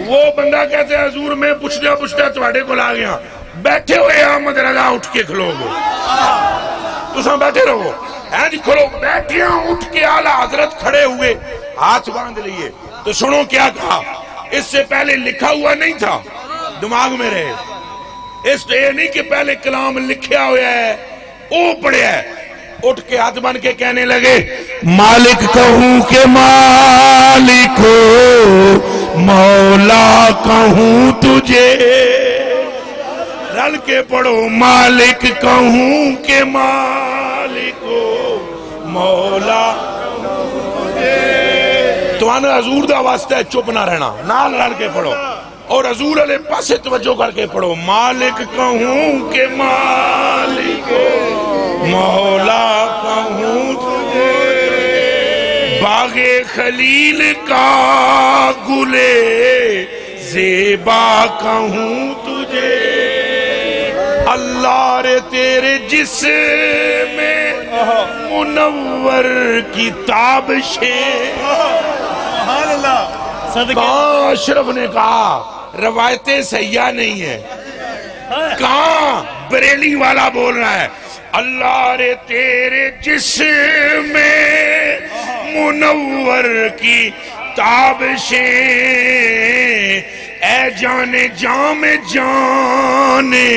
وہ بندہ کہتے ہیں حضور میں پوچھتا تواڈے کو لا گیا. بیٹھے ہوئے احمد رضا اٹھ کے کھلو گو تو ساں بیٹھے رہو. جی کھلو بیٹھے ہیں اٹھ کے اعلیٰ حضرت کھڑے ہوئے ہاتھ باندھ لیے. تو سنو کیا کہا. اس سے پہلے لکھا ہوا نہیں تھا، دماغ میں رہے. اس یہ نہیں کہ پہلے کلام لکھیا ہوا ہے او پڑھیا ہے. اٹھ کے ہاتھ بن کے کہنے لگے مالک کہوں کہ مالک مولا کہوں تجھے. رل کے پڑھو مالک کہوں کہ مالک مولا. تو آنا حضور دا واسطہ ہے چپ نہ رہنا، نال رل کے پڑھو اور حضور علیہ پاسے توجہ کر کے پڑھو. مالک کہوں کہ مالک مولا کہوں تجھے. باغ خلیل کا گلے زیبا کہوں تجھے. اللہ رے تیرے جسم میں منور کی تابشیں. کہاں اشرف نے کہا روایتیں صحیحہ نہیں ہیں. کہاں بریلی والا بول رہا ہے اللہ رے تیرے جسم میں منور کی تابشیں اے جانے جام جانے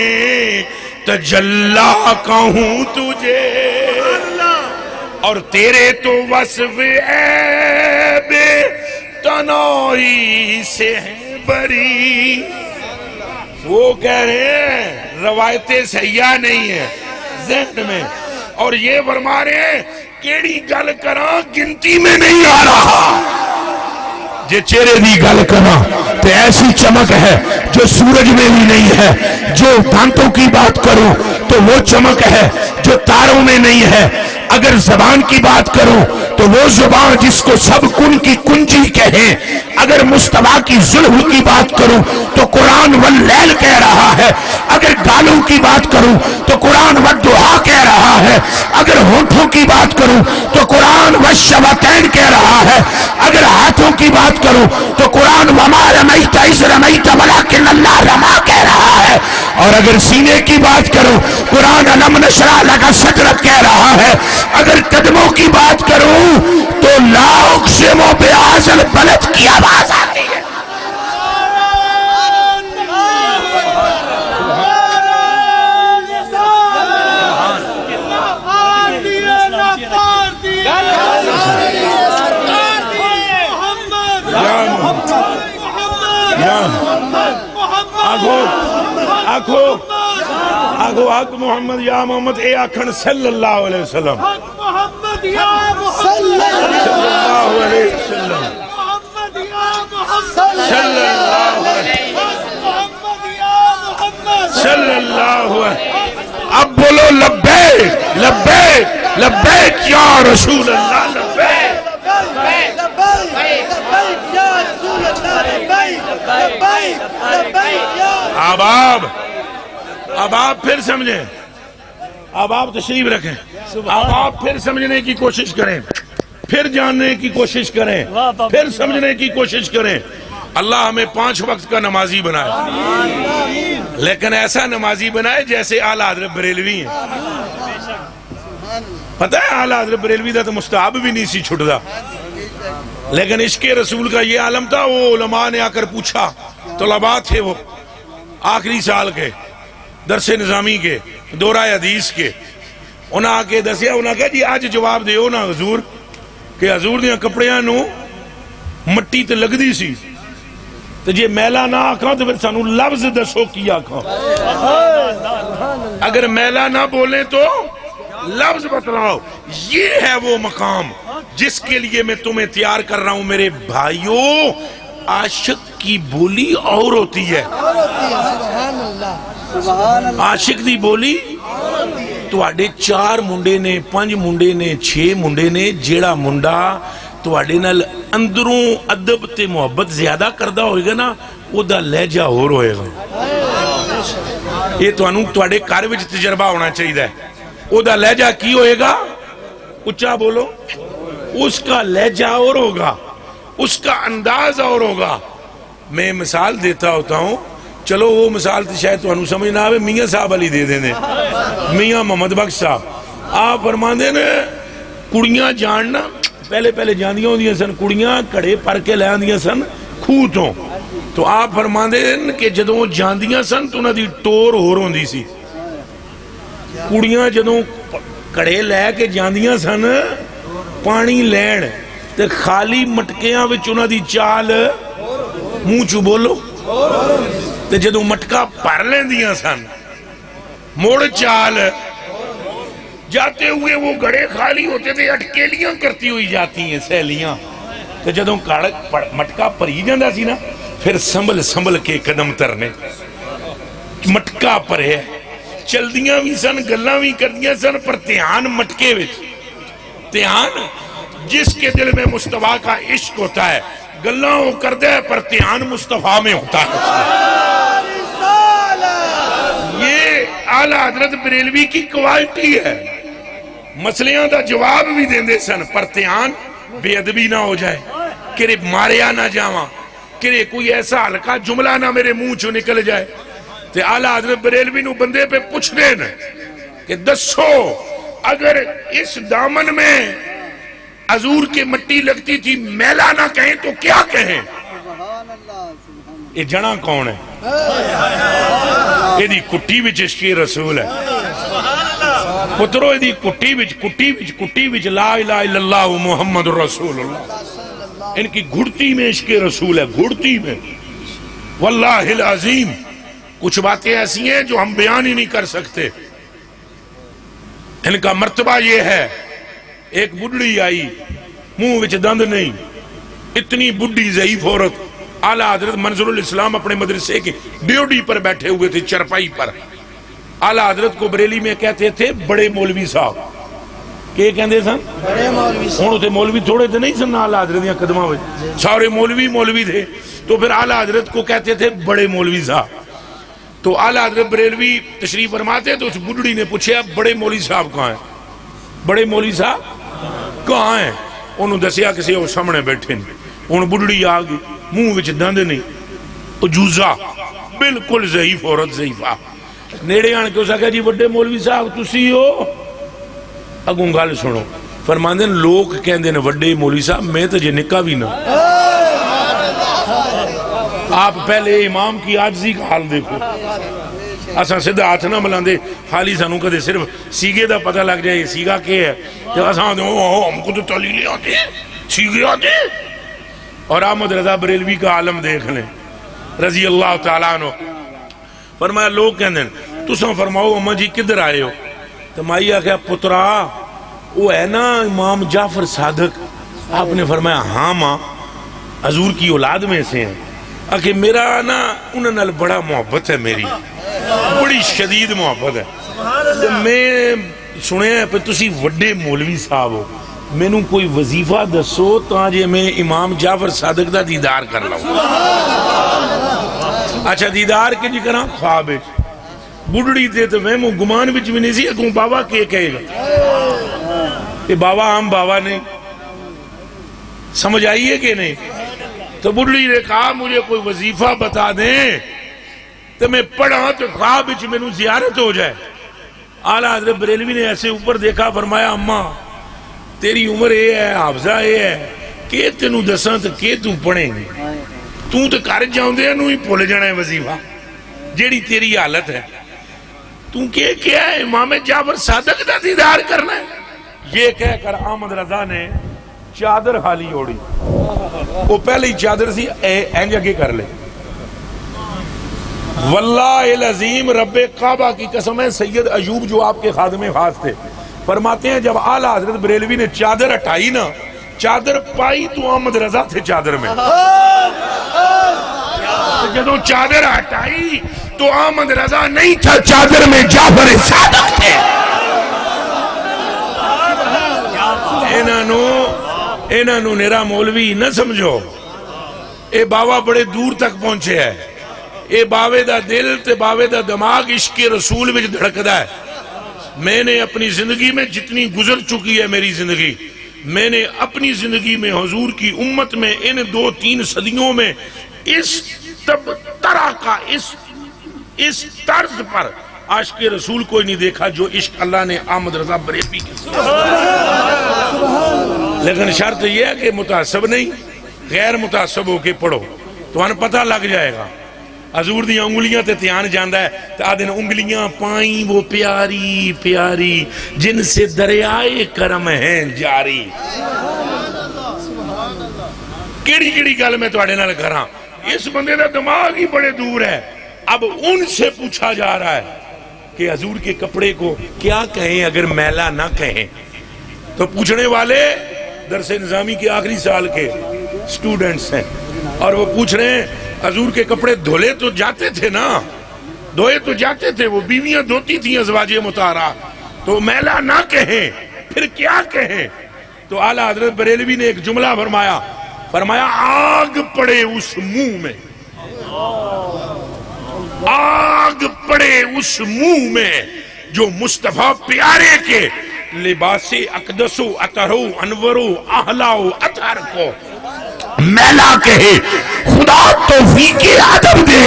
تجلا کہوں تجھے اور تیرے تو وصف عیب تنائی سے ہیں بری. وہ کہہ رہے ہیں روایتیں سیاح نہیں ہیں ذہن میں, اور یہ فرما رہے ہیں کیڑی گل کراں گنتی میں نہیں آ رہا. جے چہرے دی گل کراں تو ایسی چمک ہے جو سورج میں بھی نہیں ہے, جو دانتوں کی بات کروں تو وہ چمک ہے جو تاروں میں نہیں ہے. اگر زبان کی بات کروں تو وہ زبان جس کو سب کن کی کنجی کہیں. اگر مصطفیٰ کی ذلح کی بات کروں تو قرآن واللیل کہہ رہا ہے. اگر گالوں کی بات کروں تو قرآن والدعا کہہ رہا ہے. اگر ہونٹوں کی بات کروں تو قرآن والشفتین کہہ رہا ہے. اگر ہاتھوں کی بات کروں تو قرآن وما رمیت اذ رمیت ولکن اللہ رما کہہ رہا ہے. اور اگر سینے کی بات کروں قرآن الم نشرح لک صدرک کہہ رہا ہے. اگر قدموں کی بات کروں تو لا اقسم بہذا البلد کی آواز آتی ہے. آگو حق محمد یا محمد اے آکھن صلی اللہ علیہ وسلم حق محمد یا محمد صلی اللہ علیہ وسلم محمد یا محمد صلی اللہ علیہ وسلم صلی اللہ علیہ. اب بولو لبیک لبیک لبیک یا رسول اللہ لبیک لبیک لبیک یا رسول اللہ لبیک لبیک لبیک یا. اب آپ پھر سمجھیں, اب آپ تشریف رکھیں, اب آپ پھر سمجھنے کی کوشش کریں, پھر جاننے کی کوشش کریں, پھر سمجھنے کی کوشش کریں. اللہ ہمیں 5 وقت کا نمازی بنائے, لیکن ایسا نمازی بنائے جیسے اعلیٰ حضرت بریلوی ہیں. پتہ ہے اعلیٰ حضرت بریلوی دا تو مستحب بھی نہیں سی چھٹدا, لیکن عشق رسول کا یہ عالم تھا. وہ علماء نے آ کر پوچھا, طلباء تھے وہ آخری سال کے درس نظامی کے دورہ حدیث کے, انہاں آ کے دسیا, انہاں کہا جی آج جواب دیو نا حضور کہ حضور دیاں کپڑیاں نو مٹی تے لگ دی سی تو جی میلا نہ آکھاں تو پھر سانو لفظ دسو کی آکھاں. اگر میلا نہ بولیں تو لفظ بتلاؤ. یہ ہے وہ مقام جس کے لیے میں تمہیں تیار کر رہا ہوں میرے بھائیوں. عاشق کی بولی اور ہوتی ہے, عاشق دی بولی تواڈے 4 منڈے نے 5 منڈے نے 6 منڈے نے, جیڑا منڈا تواڈے نال اندروں ادب تے محبت زیادہ کردہ ہوئے گا نا, او دا لہجہ اور ہوئے گا. یہ تواڈے گھر وچ تجربہ ہونا چاہیے. او دا لہجہ کی ہوئے گا, اچھا بولو, اس کا لہجہ اور ہوگا, اس کا انداز اور ہوگا. میں مثال دیتا ہوتا ہوں, چلو وہ مثال تو شاید تو انہوں سمجھ نہ آوے, میاں صاحب علی دے دیں, میاں محمد بخش صاحب آپ فرماندے نے کڑیاں جاننا پہلے جاندیاں ہوندیاں سن, کڑیاں کڑے پر کے لے آندیاں سن کھوتوں. تو آپ فرماندے کہ جدوں جاندیاں سن تو انہاں دی ٹور ہور ہوندی سی. کڑیاں جدوں کڑے لے کے جاندیاں سن پانی لین تے خالی مٹکیاں وچ انہاں دی چال منہ چو بولو, تے جدوں مٹکا پر لیندیاں سن موڑ چال جاتے ہوئے وہ گڑے خالی ہوتے تھے, اٹکیلیاں کرتی ہوئی جاتی ہیں سہیلیاں. تے جدوں مٹکا پری جاندہ سی نا پھر سنبھل کے قدم ترنے, مٹکا پرے چلدیاں بھی سن گلاں بھی کردیاں سن, پر تیان مٹکے وچ. تیان جس کے دل میں مصطفیٰ کا عشق ہوتا ہے گلاں وہ کردہ ہے, پر تیان مصطفیٰ میں ہوتا ہے. یہ اعلیٰ حضرت بریلوی کی کوالٹی ہے. مسئلیاں دا جواب بھی دیندے سن, پر تیان بے ادبی نہ ہو جائے, کرے ماریا نہ جاواں, کرے کوئی ایسا ہلکا جملہ نہ میرے منہ چو نکل جائے. تے آلہ حضرت بریلوی نو بندے پہ پوچھ دیں کہ دسو اگر اس دامن میں حضور کے مٹی لگتی تھی میلا نہ کہیں تو کیا کہیں؟ یہ جنا کون ہے؟ یہ دی کٹی وچ عشق رسول ہے پترو، یہ دی کٹی وچ لا الہ الا اللہ محمد رسول اللہ، ان کی گھڑتی میں عشق رسول ہے، گھڑتی میں۔ واللہ العظیم کچھ باتیں ایسی ہیں جو ہم بیان ہی نہیں کر سکتے۔ ان کا مرتبہ یہ ہے، ایک بڑھڑی آئی منہ وچ دند نہیں، اتنی بڑھی ضعیف عورت، اعلیٰ حضرت منظر الاسلام اپنے مدرسے کے ڈیوڈی پر بیٹھے ہوئے تھے، چرپائی پر۔ اعلیٰ حضرت کو بریلی میں کہتے تھے بڑے مولوی صاحب، کہ کہندے سن بڑے مولوی صاحب، انہوں تھے مولوی تھوڑے تھے نہیں سن اعلیٰ حضرت یا قدمہ ہوئے، سارے مولوی تھے، تو پھر اعلیٰ حضرت کو کہتے تھے بڑے مولوی صاحب۔ تو اعلیٰ حضرت بریلوی تشریف فرماتے تو اس بڑھڑی نے پوچھا بڑے مولوی صاحب کہاں ہیں؟ بڑے مولوی صاحب کہاں ہیں؟ انہوں دسیا کسی وہ سامنے بیٹھے ہیں۔ انہوں بڑھڑی آگئی، منہ وچ دند نہیں، عجوزہ، بالکل ضعیف عورت، ضعیفہ۔ نیڑے آن کے اسا کہا جی بڑے مولوی صاحب تسی ہو؟ اگوں گل سنو، فرماندے لوگ کہندے نے وڈے مولوی صاحب، میں تو جے نکا بھی نہ۔ آپ پہلے امام کی عاجزی کا حال دیکھو، اساں سدھا ہاتھ نہ ملاندے، خالی سانوں کدے صرف سیگے دا پتہ لگ جائے سیگا کیا ہے، تو اساں ہم کو تو تلیلے آتے ہیں، سیگے آتے ہیں۔ اور احمد رضا بریلوی کا عالم دیکھ لیں رضی اللہ تعالیٰ عنہ، فرمایا لوگ کہندے ہیں تساں فرماؤ اماں جی کدھر آئے ہو؟ تو مائی آکھیا پترا وہ ہے نا امام جعفر صادق۔ آپ نے فرمایا ہاں ماں، حضور کی اولاد میں سے ہیں۔ کہ میرا نا انہوں نے بڑا محبت ہے، میری بڑی شدید محبت ہے۔ میں سنے ہیں پہ تسی وڈے مولوی صاحب ہو، میں نو کوئی وظیفہ دسو تاں میں امام جعفر صادق دا دیدار کر لوں۔ اچھا دیدار کے جی کرا خواب ہے، بڑھڑی دے تو میں گمان بچ بھی نہیں سی اگوں بابا کے کہے گا، یہ بابا عام بابا نہیں، سمجھ آئیے کہ نہیں؟ تو بڑھڑی نے کہا مجھے کوئی وظیفہ بتا دیں تو میں پڑھا تو خواب وچ میں زیارت ہو جائے۔ اعلیٰ حضرت بریلوی نے ایسے اوپر دیکھا، فرمایا اماں تیری عمر یہ ہے، حافظہ یہ ہے کہ تینوں دساں تو کہ تو پڑھیں گے، تو کر جاؤں دے انہوں ہی پھول جانا ہے وظیفہ، جیڑی تیری حالت ہے۔ تو کیا ہے امام جعفر صادق دا دیدار کرنا ہے؟ یہ کہہ کر احمد رضا نے چادر خالی اوڑی، وہ پہلے ہی چادر سی اینج اگے کر لے۔ واللہ العظیم رب کعبہ کی قسم ہے، سید ایوب جو آپ کے خادم خاص تھے فرماتے ہیں جب اعلیٰ حضرت بریلوی نے چادر ہٹائی نا، چادر پائی تو احمد رضا تھے چادر میں، جب چادر ہٹائی تو احمد رضا نہیں تھا چادر میں، جعفر صادق تھے۔ انہوں نیرا مولوی نہ سمجھو، اے باوا بڑے دور تک پہنچے ہے، اے باوے دا دل تے باوے دا دماغ عشق رسول وچ دھڑکدا ہے۔ میں نے اپنی زندگی میں جتنی گزر چکی ہے میری زندگی، میں نے اپنی زندگی میں حضور کی امت میں ان 2-3 صدیوں میں اس طرح کا اس طرز پر عاشق رسول کوئی نہیں دیکھا جو عشق اللہ نے احمد رضا بریلوی کے ساتھ۔ لیکن شرط یہ ہے کہ متعصب نہیں، غیر متعصب ہو کے پڑھو تو انہیں پتہ لگ جائے گا۔ حضور دی انگلیاں تے تیان جاندہ ہے تو آدھن انگلیاں پائیں وہ پیاری پیاری جن سے دریائے کرم ہیں جاری۔ کیڑی کیڑی گل میں توڑے نہ لکھ رہا، اس بندے دا دماغ ہی بڑے دور ہے۔ اب ان سے پوچھا جا رہا ہے کہ حضور کے کپڑے کو کیا کہیں اگر میلا نہ کہیں؟ تو پوچھنے والے درس نظامی کے آخری سال کے سٹوڈنٹس ہیں اور وہ پوچھ رہے ہیں حضور کے کپڑے دھولے تو جاتے تھے نا، دھوئے تو جاتے تھے، وہ بیویاں دھوتی تھیں ازواج مطہرہ، تو میلا نہ کہیں پھر کیا کہیں؟ تو اعلیٰ حضرت بریلوی نے ایک جملہ فرمایا آگ پڑے اس منہ میں، آگ پڑے اس منہ میں جو مصطفیٰ پیارے کے لباس اقدس و عطر و انور و احلا و عطر کو میلا کہے۔ خدا توفیق عدم دے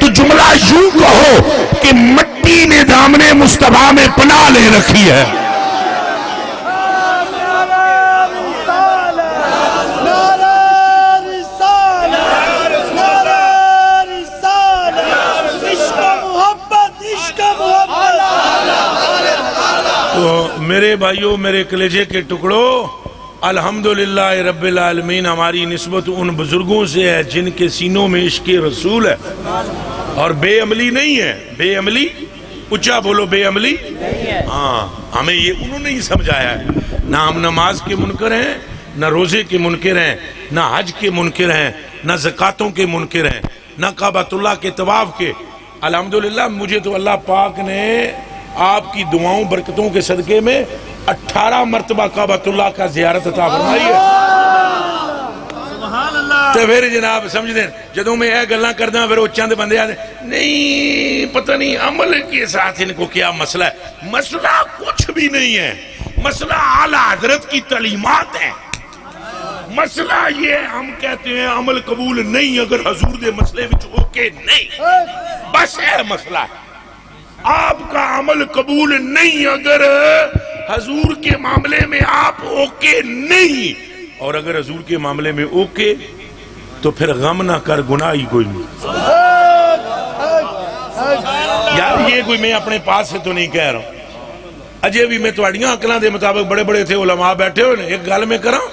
تو جملہ یوں کہو کہ مٹی نے دامن مصطفیٰ میں پناہ لے رکھی ہے. تو میرے بھائیوں، میرے کلیجے کے ٹکڑوں، الحمدللہ رب العالمین ہماری نسبت ان بزرگوں سے ہے جن کے سینوں میں عشق رسول ہے اور بے عملی نہیں ہے. بے عملی، اچھا بولو، بے عملی. ہاں، ہمیں یہ انہوں نے ہی سمجھایا ہے. نہ ہم نماز کے منکر ہیں، نہ روزے کے منکر ہیں، نہ حج کے منکر ہیں، نہ زکاتوں کے منکر ہیں، نہ کعبۃ اللہ کے طواف کے. الحمدللہ مجھے تو اللہ پاک نے آپ کی دعاؤں برکتوں کے صدقے میں 18 مرتبہ کعبۃ اللہ کا زیارت عطا فرمائی ہے. تو پھر جناب سمجھ دیں جدوں میں یہ گلاں کردا پھر وہ چند بندے آتے نہیں پتہ نہیں عمل کے ساتھ ان کو کیا مسئلہ ہے. مسئلہ کچھ بھی نہیں ہے. مسئلہ اعلیٰ حضرت کی تعلیمات ہیں. مسئلہ یہ ہم کہتے ہیں عمل قبول نہیں اگر حضور دے مسئلے وچ اوکے نہیں، بس ہے مسئلہ. آپ کا عمل قبول نہیں اگر حضور کے معاملے میں آپ اوکے نہیں، اور اگر حضور کے معاملے میں اوکے تو پھر غم نہ کر، گناہ ہی کوئی نہیں. یار یہ کوئی میں اپنے پاس سے تو نہیں کہہ رہا ہوں. اجے بھی میں تواڑیاں عقلاں دے مطابق بڑے بڑے تھے علماء بیٹھے ہوئے ایک گل میں کراں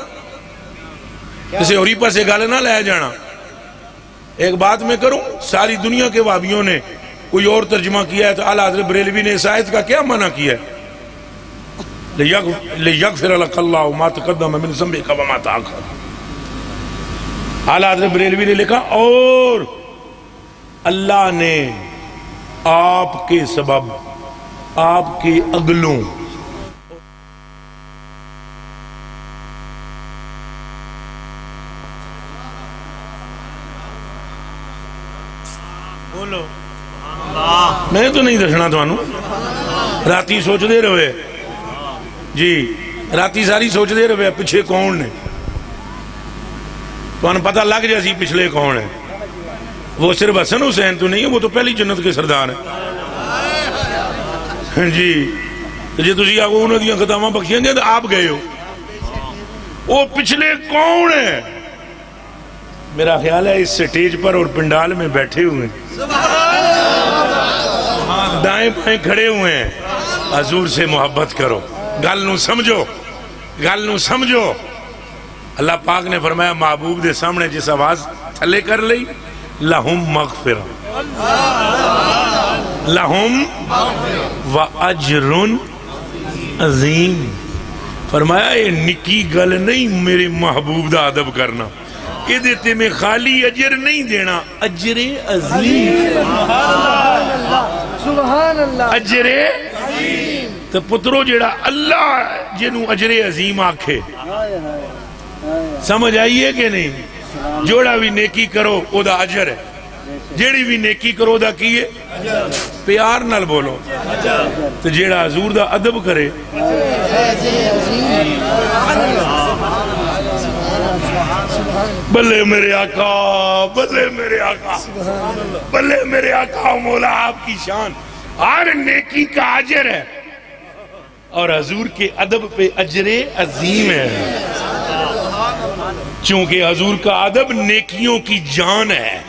کسی اور ہی پر سے گل نہ لے جانا. ایک بات میں کروں، ساری دنیا کے وہابیوں نے کوئی اور ترجمہ کیا ہے تو اعلیٰ حضرت بریلوی نے اس آیت کا کیا معنی کیا ہے؟ لِيَغْفِرَ لَكَ اللَّهُ مَا تَقَدَّمَ مِن ذَنبِكَ وَمَا تَأَخَّرَ. اعلیٰ حضرت بریلوی نے لکھا اور اللہ نے آپ کے سبب آپ کے اگلوں بولو میں تو نہیں دسنا تو راتی سوچ دے رہے جی، راتی ساری سوچ دے رہے پچھے کون نے تو پتہ لگ جائے سی پچھلے کون ہیں. وہ صرف حسن حسین تو نہیں ہے، وہ تو پہلی جنت کے سردار ہیں جی. جی تسی آگو انہوں دیا خطامہ بخشیاں جائے تو آپ گئے ہو. وہ پچھلے کون ہیں؟ میرا خیال ہے اس سٹیج پر اور پنڈال میں بیٹھے ہوئے دائیں بائیں کھڑے ہوئے ہیں. حضور سے محبت کرو، گل نو سمجھو، گل نو سمجھو. اللہ پاک نے فرمایا محبوب دے سامنے جس آواز تھلے کر لئی لہم مغفرہ لہم وَأَجْرٌ عظیم. فرمایا یہ نکی گل نہیں میرے محبوب دا ادب کرنا، یہ دیتے میں خالی اجر نہیں دینا، اجر عظیم. سبحان اللہ، اجر عظیم. تو پترو جیڑا اللہ جنہوں اجر عظیم آکھے سمجھ آئیے کہ نہیں؟ جوڑا بھی نیکی کرو او دا اجر ہے، جیڑی بھی نیکی کرو دا کیے پیار نال بولو. تو جیڑا حضور دا ادب کرے بلے میرے آقا، بلے میرے آقا، بلے میرے آقا مولا آپ کی شان. ہر نیکی کا اجر ہے اور حضور کے ادب پہ اجر عظیم ہے، چونکہ حضور کا ادب نیکیوں کی جان ہے،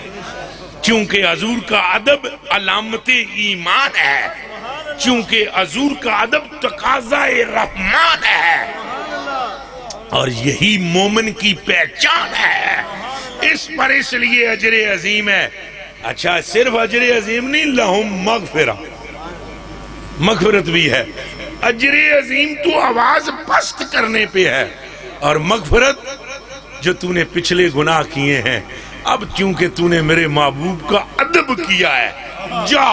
چونکہ حضور کا ادب علامت ایمان ہے، چونکہ حضور کا ادب تقاضا رحمان ہے اور یہی مومن کی پہچان ہے. اس پر اس لیے اجر عظیم ہے. اچھا صرف اجر عظیم نہیں، لہم مغفرہ، مغفرت بھی ہے. اجر عظیم تو آواز پست کرنے پہ ہے، اور مغفرت جو تو نے پچھلے گناہ کیے ہیں اب چونکہ تو نے میرے محبوب کا ادب کیا ہے، جا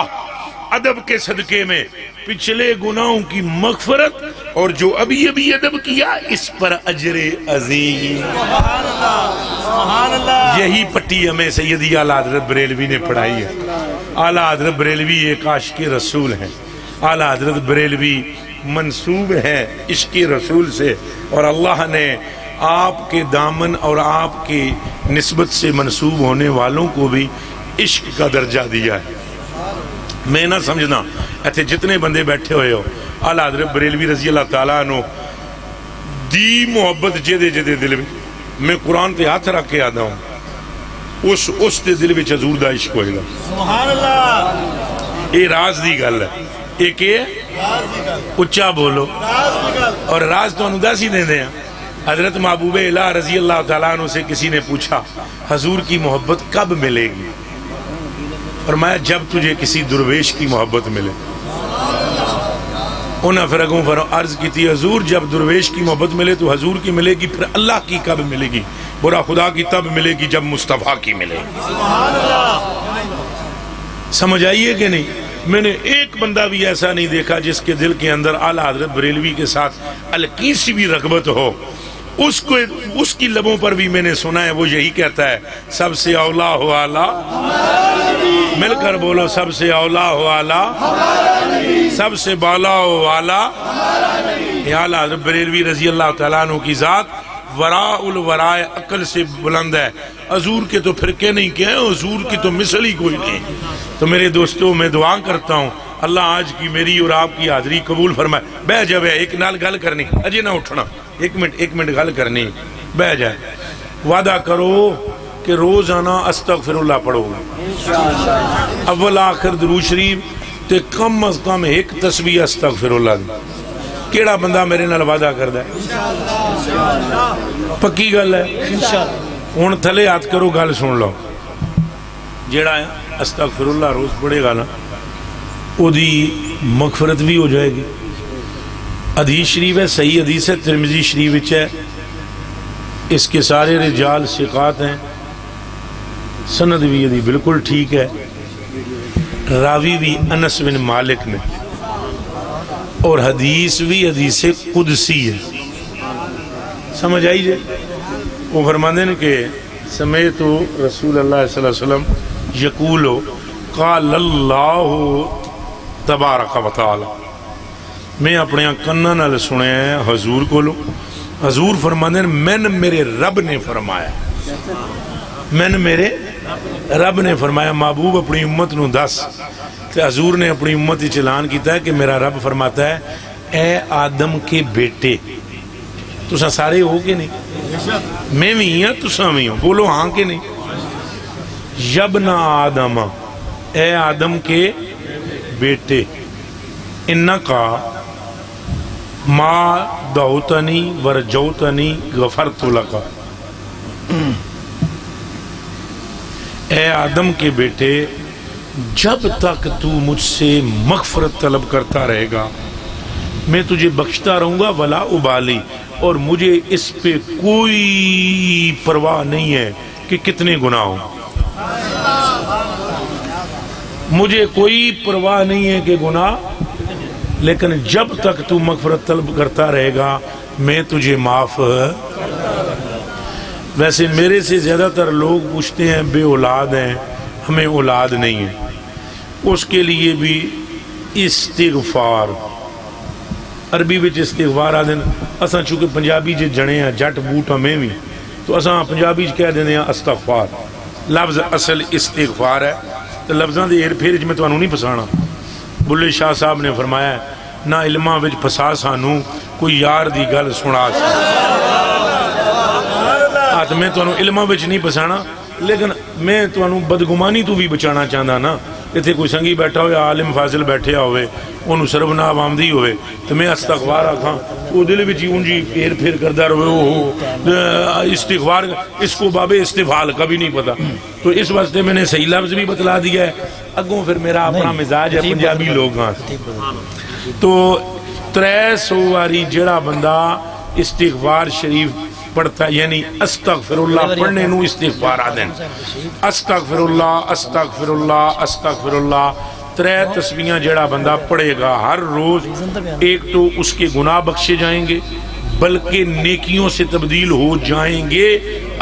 ادب کے صدقے میں پچھلے گناہوں کی مغفرت اور جو ابھی ابھی ادب کیا اس پر اجر عظیم. یہی پٹی ہمیں سیدی اعلیٰ حضرت بریلوی نے پڑھائی ہے. اعلیٰ حضرت بریلوی ایک عاشق رسول ہیں. اعلیٰ حضرت بریلوی منسوب ہے عشق رسول سے، اور اللہ نے آپ کے دامن اور آپ کی نسبت سے منسوب ہونے والوں کو بھی عشق کا درجہ دیا ہے. میں نہ سمجھنا ایتھے جتنے بندے بیٹھے ہوئے ہو اعلیٰ حضرت بریلوی رضی اللہ تعالیٰ عنہ دی محبت جدے جدے دل میں قرآن تے ہاتھ رکھ کے آدھا ہوں اس تے دل وچ حضور دا عشق ہوئے گا. سبحان اللہ. اے راز دی گل ہے. ایک یہ اچھا بولو اور راز تو انہوں دس ہی دیں دیں. حضرت محبوب الہ رضی اللہ تعالیٰ عنہ سے کسی نے پوچھا حضور کی محبت کب ملے گی؟ فرمایا جب تجھے کسی درویش کی محبت ملے. انہاں پھر اگوں عرض کی تھی حضور جب درویش کی محبت ملے تو حضور کی ملے گی، پھر اللہ کی کب ملے گی؟ برا خدا کی تب ملے گی جب مصطفیٰ کی ملے گی. سمجھ آئیے کہ نہیں؟ میں نے ایک بندہ بھی ایسا نہیں دیکھا جس کے دل کے اندر اعلیٰ حضرت بریلوی کے ساتھ ہلکی سی بھی رغبت ہو. اس کی لبوں پر بھی میں نے سنا ہے وہ یہی کہتا ہے سب سے اولا ہو اعلیٰ. مل کر بولو سب سے اولا ہو اعلیٰ، سب سے بالا ہو اعلیٰ. اعلیٰ حضرت بریلوی رضی اللہ تعالیٰ عنہ کی ذات وراء الورائے عقل سے بلند ہے. حضور کے تو فرقے نہیں کیا ہیں، حضور کی تو مثل ہی کوئی نہیں. تو میرے دوستوں میں دعا کرتا ہوں اللہ آج کی میری اور آپ کی حاضری قبول فرمائے. بہ جائے ایک نال گل کرنی، اجے نہ اٹھنا، ایک منٹ گل کرنی، بہ جائے. وعدہ کرو کہ روزانہ استغفر اللہ پڑھو گے، اول آخر درود شریف تے کم از کم ایک تسبیح استغفر اللہ دی. کیڑا بندہ میرے نال وعدہ کردا ہے؟ پکی گل ہے. ہن تھلے ہاتھ کرو گل سن لو. جیڑا استغفر اللہ روز پڑھے گا نا او دی مغفرت بھی ہو جائے گی. حدیث شریف ہے، صحیح حدیث ہے، ترمذی شریف وچ ہے. اس کے سارے رجال ثقات ہیں، سند بھی یہ بالکل ٹھیک ہے. راوی بھی انس بن مالک میں، اور حدیث بھی حدیث قدسی ہے. سمجھ آئی جائے؟ وہ فرماندے ہیں کہ سمیت رسول اللہ صلی اللہ علیہ وسلم یقولو قال اللہ تبارک و تعالی. میں اپنے کناں نال سنیا ہے حضور کو لو. حضور فرماندے ہیں من میرے رب نے فرمایا، من میرے رب نے فرمایا. محبوب اپنی امت نو دس. حضور نے اپنی امت اعلان کیتا ہے کہ میرا رب فرماتا ہے اے آدم کے بیٹے. تساں سارے ہو کہ نہیں؟ میں بھی ہوں تساں بھی ہو، بولو ہاں کہ نہیں؟ یبنا آدم، اے آدم کے بیٹے، انکا ما دعوتنی ورجوتنی غفرت لکا. اے آدم کے بیٹے جب تک تو مجھ سے مغفرت طلب کرتا رہے گا میں تجھے بخشتا رہوں گا ولا ابالی. اور مجھے اس پہ کوئی پرواہ نہیں ہے کہ کتنے گناہ ہوں، مجھے کوئی پرواہ نہیں ہے کہ گناہ، لیکن جب تک تو مغفرت طلب کرتا رہے گا میں تجھے معاف. ویسے میرے سے زیادہ تر لوگ پوچھتے ہیں بے اولاد ہیں، ہمیں اولاد نہیں ہے. اس کے لیے بھی استغفار، عربی وچ استغفار آدھیں. اساں چونکہ پنجابی جے جنے ہیں جٹ بوٹ ہمیں بھی، تو اساں پنجابی کہہ دینے ہیں استغفار. لفظ اصل استغفار ہے. تو لفظاں دے ہیر پھیر میں تو نہیں پھسانا. بلے شاہ صاحب نے فرمایا ہے نہ علماں وچ پھسا سانو کوئی یار دی گل سنا سا. تو میں تو علماں وچ نہیں پھسانا، لیکن میں تو بدگمانی تو بھی بچانا چاہتا نا. اتنے کوئی سنگی بیٹھا ہوئے عالم فاضل بیٹھے ہوئے انہوں سربناب آمدی ہوئے تو میں استغفار آکھاں وہ دل وچ انجی پھیر پھیر کردہ رہے استغفار. اس کو باب استفعال کا بھی نہیں پتا. تو اس واسطے میں نے صحیح لفظ بھی بتلا دیا ہے. اگوں پھر میرا اپنا مزاج ہے پنجابی لوگ ہاں. تو 300 واری جڑا بندہ استغفار شریف پڑھتا ہے، یعنی استغفر اللہ پڑھنے نو استغفار آدھیں. استغفر اللہ استغفر اللہ استغفر اللہ 3 تسبیحاں جڑا بندہ پڑھے گا ہر روز، ایک تو اس کے گناہ بخشے جائیں گے بلکہ نیکیوں سے تبدیل ہو جائیں گے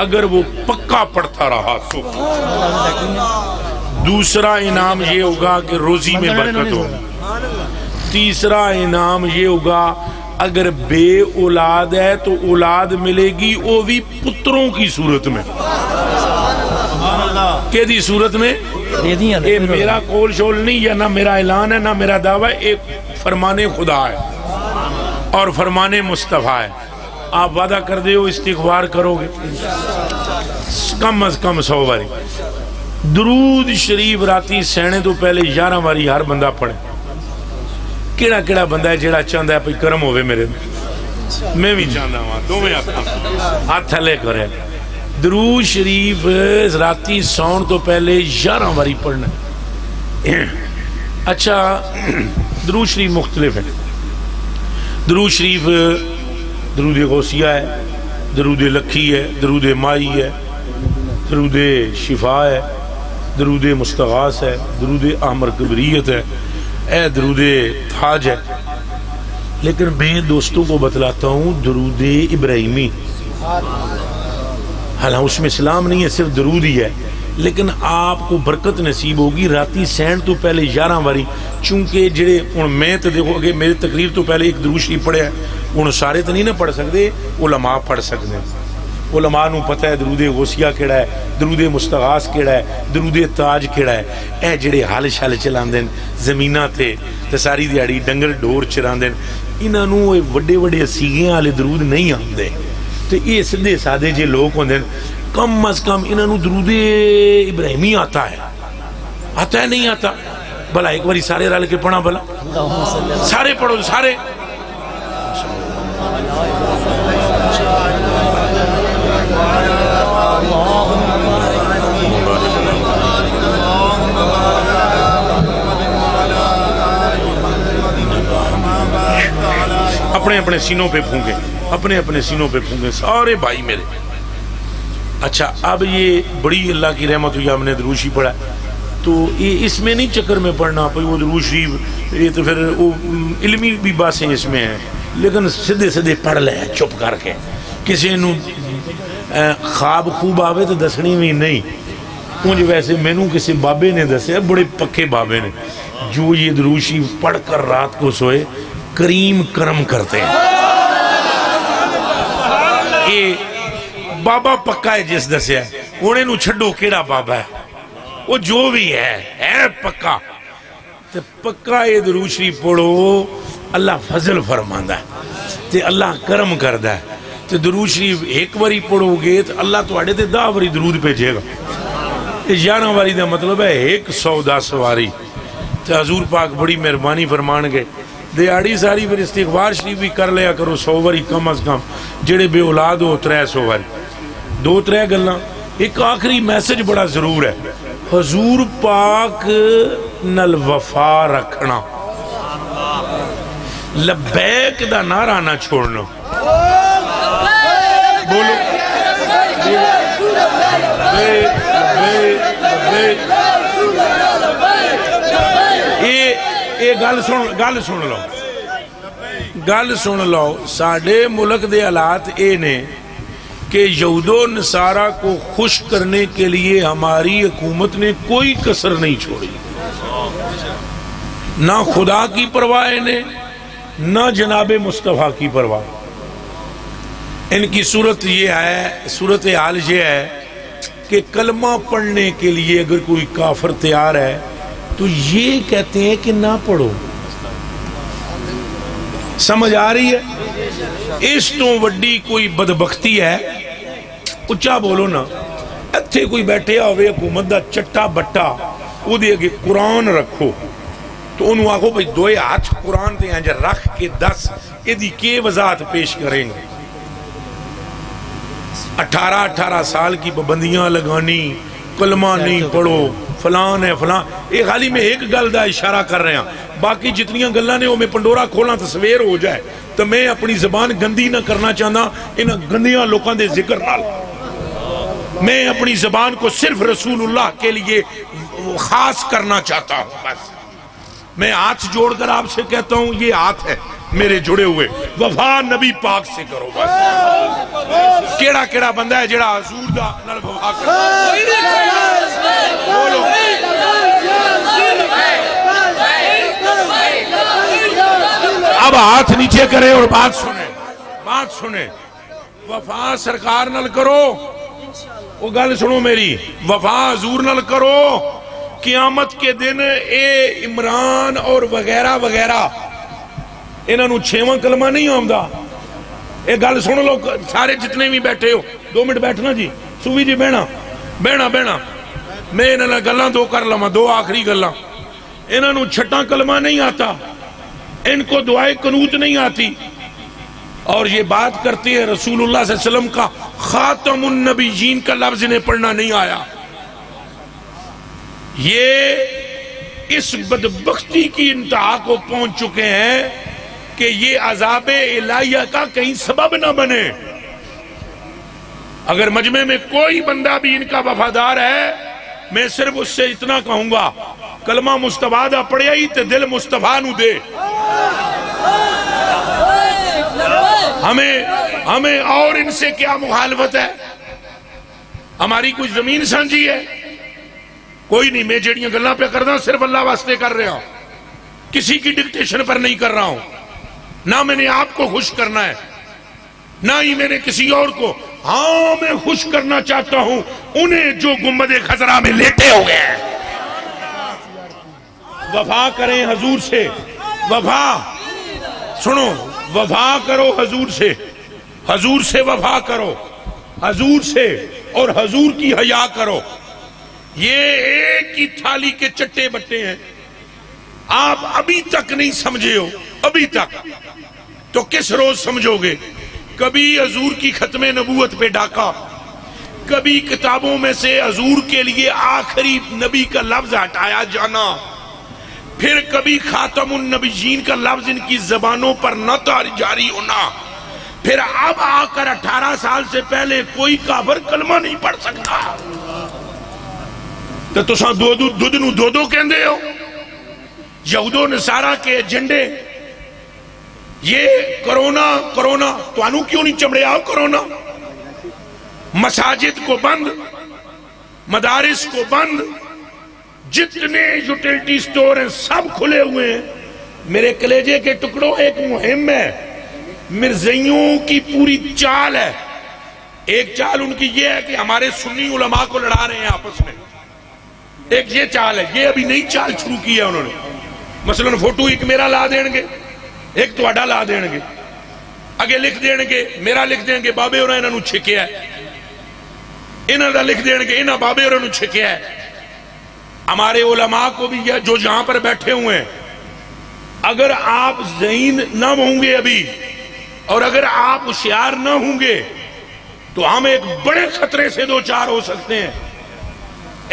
اگر وہ پکا پڑھتا رہا تو. دوسرا انعام یہ ہوگا کہ روزی میں برکت ہو. تیسرا انعام یہ ہوگا اگر بے اولاد ہے تو اولاد ملے گی، وہ بھی پتروں کی صورت میں. کہ دی صورت میں؟ یہ میرا قول شول نہیں ہے، نہ میرا اعلان ہے، نہ میرا دعویٰ ہے، ایک فرمان خدا ہے اور فرمان مصطفیٰ ہے۔ آپ وعدہ کر دے ہو استغفار کرو گے کم از کم 100 باری درود شریف راتی سینے تو پہلے 11 باری ہر بندہ پڑھے۔ کیڑا کیڑا بندہ ہے جیڑا چاہتا ہے پھر کرم ہوئے میرے میں بھی چاہتا ہوں دو میں ہاتھ تھلے کرے درود شریف راتی سون تو پہلے 11 باری پڑھنا۔ اچھا درود شریف مختلف ہے، درود شریف درود غوثیہ ہے، درود لکھی ہے، درود مائی ہے، درود شفا ہے، درود مستغاث ہے، درود احمر کبریت ہے، اے درود تاج ہے۔ لیکن میں دوستوں کو بتلاتا ہوں درود ابراہیمی، حالانکہ اس میں اسلام نہیں ہے، صرف درود ہی ہے، لیکن آپ کو برکت نصیب ہوگی راتی سین تو پہلے 11 باری، چونکہ جڑے میں تو دیکھو کہ میری تقریر تو پہلے ایک درود شریف پڑھے ہے، سارے تو نہیں نہ پڑھ سکتے، علماء پڑھ سکتے ہیں۔ علماء نو پتہ ہے درود غوثیہ کیڑا ہے، درود مستغاث کیڑا ہے، درود تاج کیڑا ہے۔ اے جڑے حل شل چلاندے زمیناں تے ساری دیہڑی ڈنگر ڈور چراندے، انہاں نو وڈے وڈے سیگیاں والے درود نہیں آندے، تے یہ سیدھے سادے جے لوگ ہوندے، کم از کم انہاں نو درود ابراہیمی آتا ہے نہیں آتا؟ بھلا ایک باری سارے رل کے پڑھا، بھلا سارے پڑھو، سارے اپنے اپنے سینوں پہ پھونکے، اپنے اپنے سینوں پہ پھونکے سارے بھائی میرے۔ اچھا اب یہ بڑی اللہ کی رحمت ہوئی، ہم نے درود شریف پڑھا، تو یہ اس میں نہیں چکر میں پڑھنا پہ وہ درود شریف، یہ تو پھر وہ علمی بھی باتیں اس میں ہیں، لیکن سدھے سدھے پڑھ لے چپ کر کے، کسی نو خواب خوب آوے تو دسنی بھی نہیں۔ مجھے ویسے میں نو کسی بابے نے دسے، بڑے پکے بابے نے، جو یہ درود شریف پڑھ کر رات کو سوئے کریم کرم کرتے ہیں۔ یہ بابا پکا ہے جس دسے ہے، انہیں نو چھڑو کیڑا بابا ہے، وہ جو بھی ہے پکا، تے پکا یہ درود شریف پڑھو، اللہ فضل فرماندا ہے تے اللہ کرم کردا ہے۔ تے درود شریف ایک باری پڑھو گے تو اللہ تو آڑے تے 10 باری درود بھیجے گا۔ 11 باری دا مطلب ہے 110 باری۔ تے حضور پاک بڑی مہربانی فرمان گے، دیہڑی ساری پھر استغفار شریف بھی کر لیا کرو 100 باری کم از کم، جڑے بے اولاد ہو 300 باری۔ 2-3 گلاں، ایک آخری میسج بڑا ضرور ہے، حضور پاک نل وفا رکھنا، لبیک دا نعرہ نہ چھوڑنا، بولو یہ گل سن لو، ساڑھے ملک دے حالات اے نے کہ یہود و نصارہ کو خوش کرنے کے لیے ہماری حکومت نے کوئی کسر نہیں چھوڑی، نہ خدا کی پرواہ نے، نہ جناب مصطفیٰ کی پرواہ۔ ان کی صورت یہ ہے، صورت حال یہ ہے کہ کلمہ پڑھنے کے لیے اگر کوئی کافر تیار ہے تو یہ کہتے ہیں کہ نہ پڑھو۔ سمجھ آ رہی ہے؟ اس تو وڈی کوئی بدبختی ہے، اچھا بولو نا، اتھے کوئی بیٹھے ہوئے حکومت دا چٹا بٹا، وہ دے کہ قرآن رکھو، تو انہوں آگو بھئی 2 ہاتھ قرآن دے آنجا رکھ کے 10 ایدی کے وضاحت پیش کریں گے۔ 18 سال کی پابندیاں لگانی، کلمہ نہیں پڑھو، فلان ہے فلان، ایک خالی میں ایک گل دا اشارہ کر رہے ہیں، باقی جتنیاں گلاں نے وہ میں پنڈورا کھولاں تو سویر ہو جائے، تو میں اپنی زبان گندی نہ کرنا چاہتا، ان گندیاں لوکاں دے ذکر نال، میں اپنی زبان کو صرف رسول اللہ کے لیے خاص کرنا چاہتا ہوں۔ بس میں ہاتھ جوڑ کر آپ سے کہتا ہوں، یہ ہاتھ ہے میرے جڑے ہوئے، وفا نبی پاک سے کرو۔ بس کیڑا کیڑا بندہ ہے جڑا حضور دا نال وفا کرو، بولو اب ہاتھ نیچے کرے اور بات سنیں، وفا سرکار نال کرو، وہ گل سنو میری، وفا حضور نال کرو، قیامت کے دن اے عمران اور وغیرہ وغیرہ انہوں نے 6واں کلمہ نہیں آمدہ. ایک گل سن لو سارے جتنے بھی بیٹھے ہو, 2 منٹ بیٹھنا جی. سوی جی بہنا میں انہوں نے گلاں 2 کر لما, 2 آخری گلاں. انہوں نے 6واں کلمہ نہیں آتا, ان کو دعائے قنوت نہیں آتی, اور یہ بات کرتے ہیں رسول اللہ صلی اللہ علیہ وسلم کا خاتم النبیین کا لفظ انہیں پڑھنا نہیں آیا. یہ اس بدبختی کی انتہا کو پہنچ چکے ہیں کہ یہ عذاب الہیہ کا کہیں سبب نہ بنے. اگر مجمع میں کوئی بندہ بھی ان کا وفادار ہے, میں صرف اس سے اتنا کہوں گا, کلمہ مصطفیٰ دا پڑھے ہی تے دل مصطفیٰ نو دے. ہمیں اور ان سے کیا مخالفت ہے؟ ہماری کوئی زمین سانجی ہے؟ کوئی نہیں. میں جڑیاں گلاں پہ کر رہا ہوں صرف اللہ واسطے کر رہا ہوں, کسی کی ڈکٹیشن پر نہیں کر رہا ہوں. نہ میں نے آپ کو خوش کرنا ہے, نہ ہی میں نے کسی اور کو. ہاں میں خوش کرنا چاہتا ہوں انہیں جو گنبد خضرا میں لیٹے ہوئے ہیں. وفا کریں حضور سے, وفا سنو, وفا کرو حضور سے, حضور سے وفا کرو, حضور سے اور حضور کی حیا کرو. یہ ایک ہی تھالی کے چٹے بٹے ہیں. آپ ابھی تک نہیں سمجھے ہو, ابھی تک, تو کس روز سمجھو گے؟ کبھی حضور کی ختم نبوت پہ ڈاکہ, کبھی کتابوں میں سے حضور کے لیے آخری نبی کا لفظ ہٹایا جانا, پھر کبھی خاتم النبیین کا لفظ ان کی زبانوں پر نہ جاری ہونا, پھر اب آ کر 18 سال سے پہلے کوئی کافر کلمہ نہیں پڑھ سکتا. تو تساں دودھ نو دو کہندے ہو. یہود و نصارہ کے ایجنڈے یہ کرونا تو انو کیوں نہیں چمڑے آؤ کرونا. مساجد کو بند, مدارس کو بند, جتنے یوٹیلٹی سٹور ہیں سب کھلے ہوئے ہیں. میرے کلیجے کے ٹکڑوں ایک مہم ہے, مرزائیوں کی پوری چال ہے. ایک چال ان کی یہ ہے کہ ہمارے سنی علماء کو لڑا رہے ہیں آپس میں, ایک یہ چال ہے. یہ ابھی نئی چال شروع کی ہے انہوں نے. مثلا فوٹو ایک میرا لا دیں گے, ایک تو اڈا لا دیں گے, اگے لکھ دیں گے میرا, لکھ دیں گے بابے اور انہوں نے چھکیا ہے, انہوں نے لکھ دیں گے انہوں بابے اور انہوں نے چھکیا ہے. ہمارے علماء کو بھی جو جہاں پر بیٹھے ہوئے ہیں, اگر آپ ذہین نہ ہوں گے ابھی, اور اگر آپ ہوشیار نہ ہوں گے, تو ہم ایک بڑے خطرے سے دو چار ہو سکتے ہیں.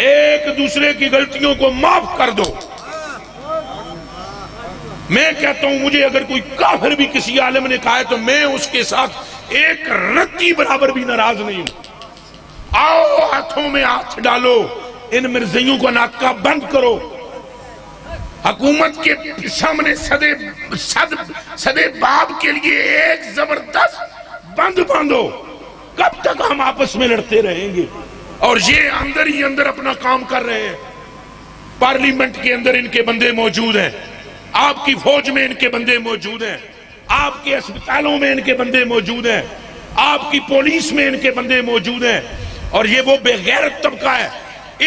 ایک دوسرے کی غلطیوں کو معاف کر دو. میں کہتا ہوں مجھے اگر کوئی کافر بھی کسی عالم نے کہا ہے تو میں اس کے ساتھ ایک رتی برابر بھی ناراض نہیں ہوں. آؤ ہاتھوں میں ہاتھ ڈالو, ان مرزائیوں کو ناطقہ بند کرو. حکومت کے سامنے صدے باب کے لیے ایک زبردست بند باندھو. کب تک ہم آپس میں لڑتے رہیں گے؟ اور یہ اندر ہی اندر اپنا کام کر رہے ہیں. پارلیمنٹ کے اندر ان کے بندے موجود ہیں, آپ کی فوج میں ان کے بندے موجود ہیں, آپ کے اسپتالوں میں ان کے بندے موجود ہیں, آپ کی پولیس میں ان کے بندے موجود ہیں. اور یہ وہ بے غیرت طبقہ ہے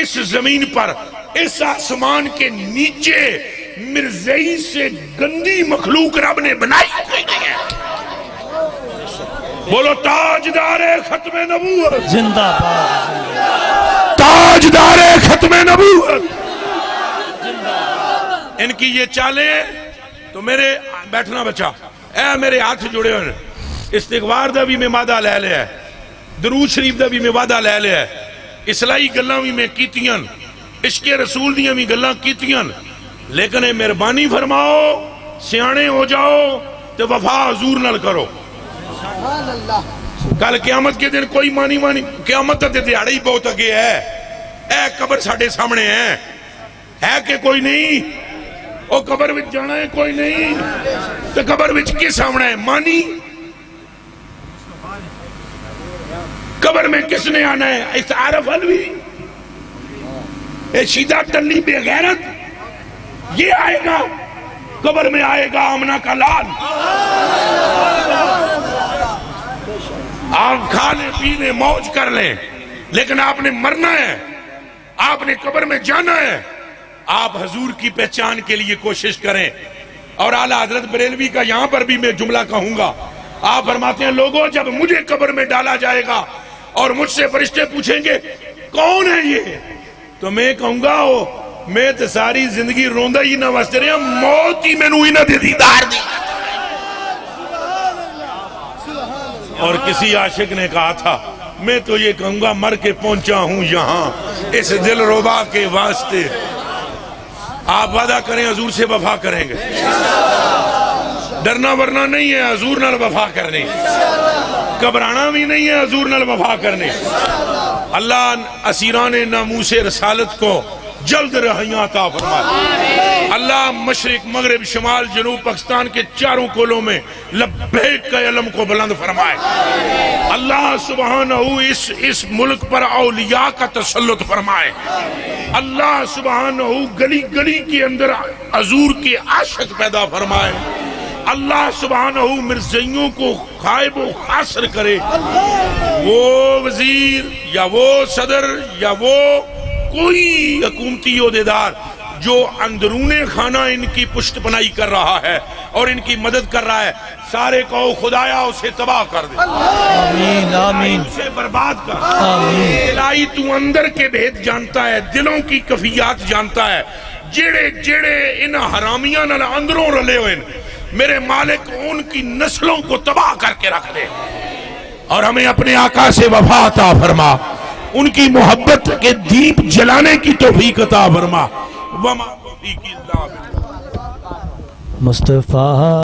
اس زمین پر, اس آسمان کے نیچے مرزائی سے گندی مخلوق رب نے بنائی کوئی نہیں ہے. بولو تاجدار ختم نبوت زندہ باد, تاجدار ختم نبوت. ان کی یہ چالیں تو میرے بیٹھنا بچا, اے میرے ہاتھ جڑے ہوئے, استغفار دا بھی میں وعدہ لے لیا ہے, درود شریف دا بھی میں وعدہ لے لیا ہے, اصلاحی گلاں بھی میں کیتیاں, عشق رسول دیاں بھی گلاں کیتیاں, لیکن اے مہربانی فرماؤ سیانے ہو جاؤ تو وفا حضور نال کرو. کل قیامت کے دن کوئی مانی قیامت تے دیہڑے ہی بہت اگے ہے. اے قبر ساڑھے سامنے ہے کہ کوئی نہیں؟ او قبر وچ جانا ہے کوئی نہیں, تو قبر وچ کس آونا ہے؟ مانی. قبر میں کس نے آنا ہے؟ اس عارف علوی, اے شیدہ ٹلی بے غیرت, یہ آئے گا قبر میں, آئے گا آمنہ کا لال. آپ کھانے پینے موج کر لیں, لیکن آپ نے مرنا ہے, آپ نے قبر میں جانا ہے. آپ حضور کی پہچان کے لیے کوشش کریں. اور اعلیٰ حضرت بریلوی کا یہاں پر بھی میں جملہ کہوں گا. آپ فرماتے ہیں لوگوں جب مجھے قبر میں ڈالا جائے گا اور مجھ سے فرشتے پوچھیں گے کون ہے یہ, تو میں کہوں گا میں تو ساری زندگی روندہ ہی نہ واسطے رہے ہیں, موت ہی میں نو ہی نہ دے دیدار دی. اور کسی عاشق نے کہا تھا میں تو یہ کہوں گا مر کے پہنچا ہوں یہاں اس دل ربا کے واسطے. آپ وعدہ کریں حضور سے وفا کریں گے, ڈرنا ورنا نہیں ہے حضور نال وفا کرنے, گھبرانا بھی نہیں ہے حضور نال وفا کرنے. اللہ اسیران ناموس رسالت کو جلد رہائیاں عطا فرمائے. اللہ مشرق مغرب شمال جنوب پاکستان کے چاروں کولوں میں لبیک کا علم کو بلند فرمائے. اللہ سبحانہ اس ملک پر اولیاء کا تسلط فرمائے. اللہ سبحانہ گلی گلی کے اندر حضور کے عاشق پیدا فرمائے. اللہ سبحانہ مرزائیوں کو غائب و خاسر کرے. وہ وزیر یا وہ صدر یا وہ کوئی حکومتی عہدیدار جو اندرون خانہ ان کی پشت پناہی کر رہا ہے اور ان کی مدد کر رہا ہے, سارے کہو خدایا اسے تباہ کر دے, آمین آمین, اسے برباد کر. آمین. الہی تو اندر کے بھید جانتا ہے, دلوں کی کفیات جانتا ہے. جڑے جڑے ان حرامیاں نال اندروں رلے ہوئے میرے مالک ان کی نسلوں کو تباہ کر کے رکھ دے, اور ہمیں اپنے آقا سے وفا عطا فرما, ان کی محبت کے دیپ جلانے کی توفیق عطا فرما. وما توفیقی اللہ باللہ. مصطفیٰ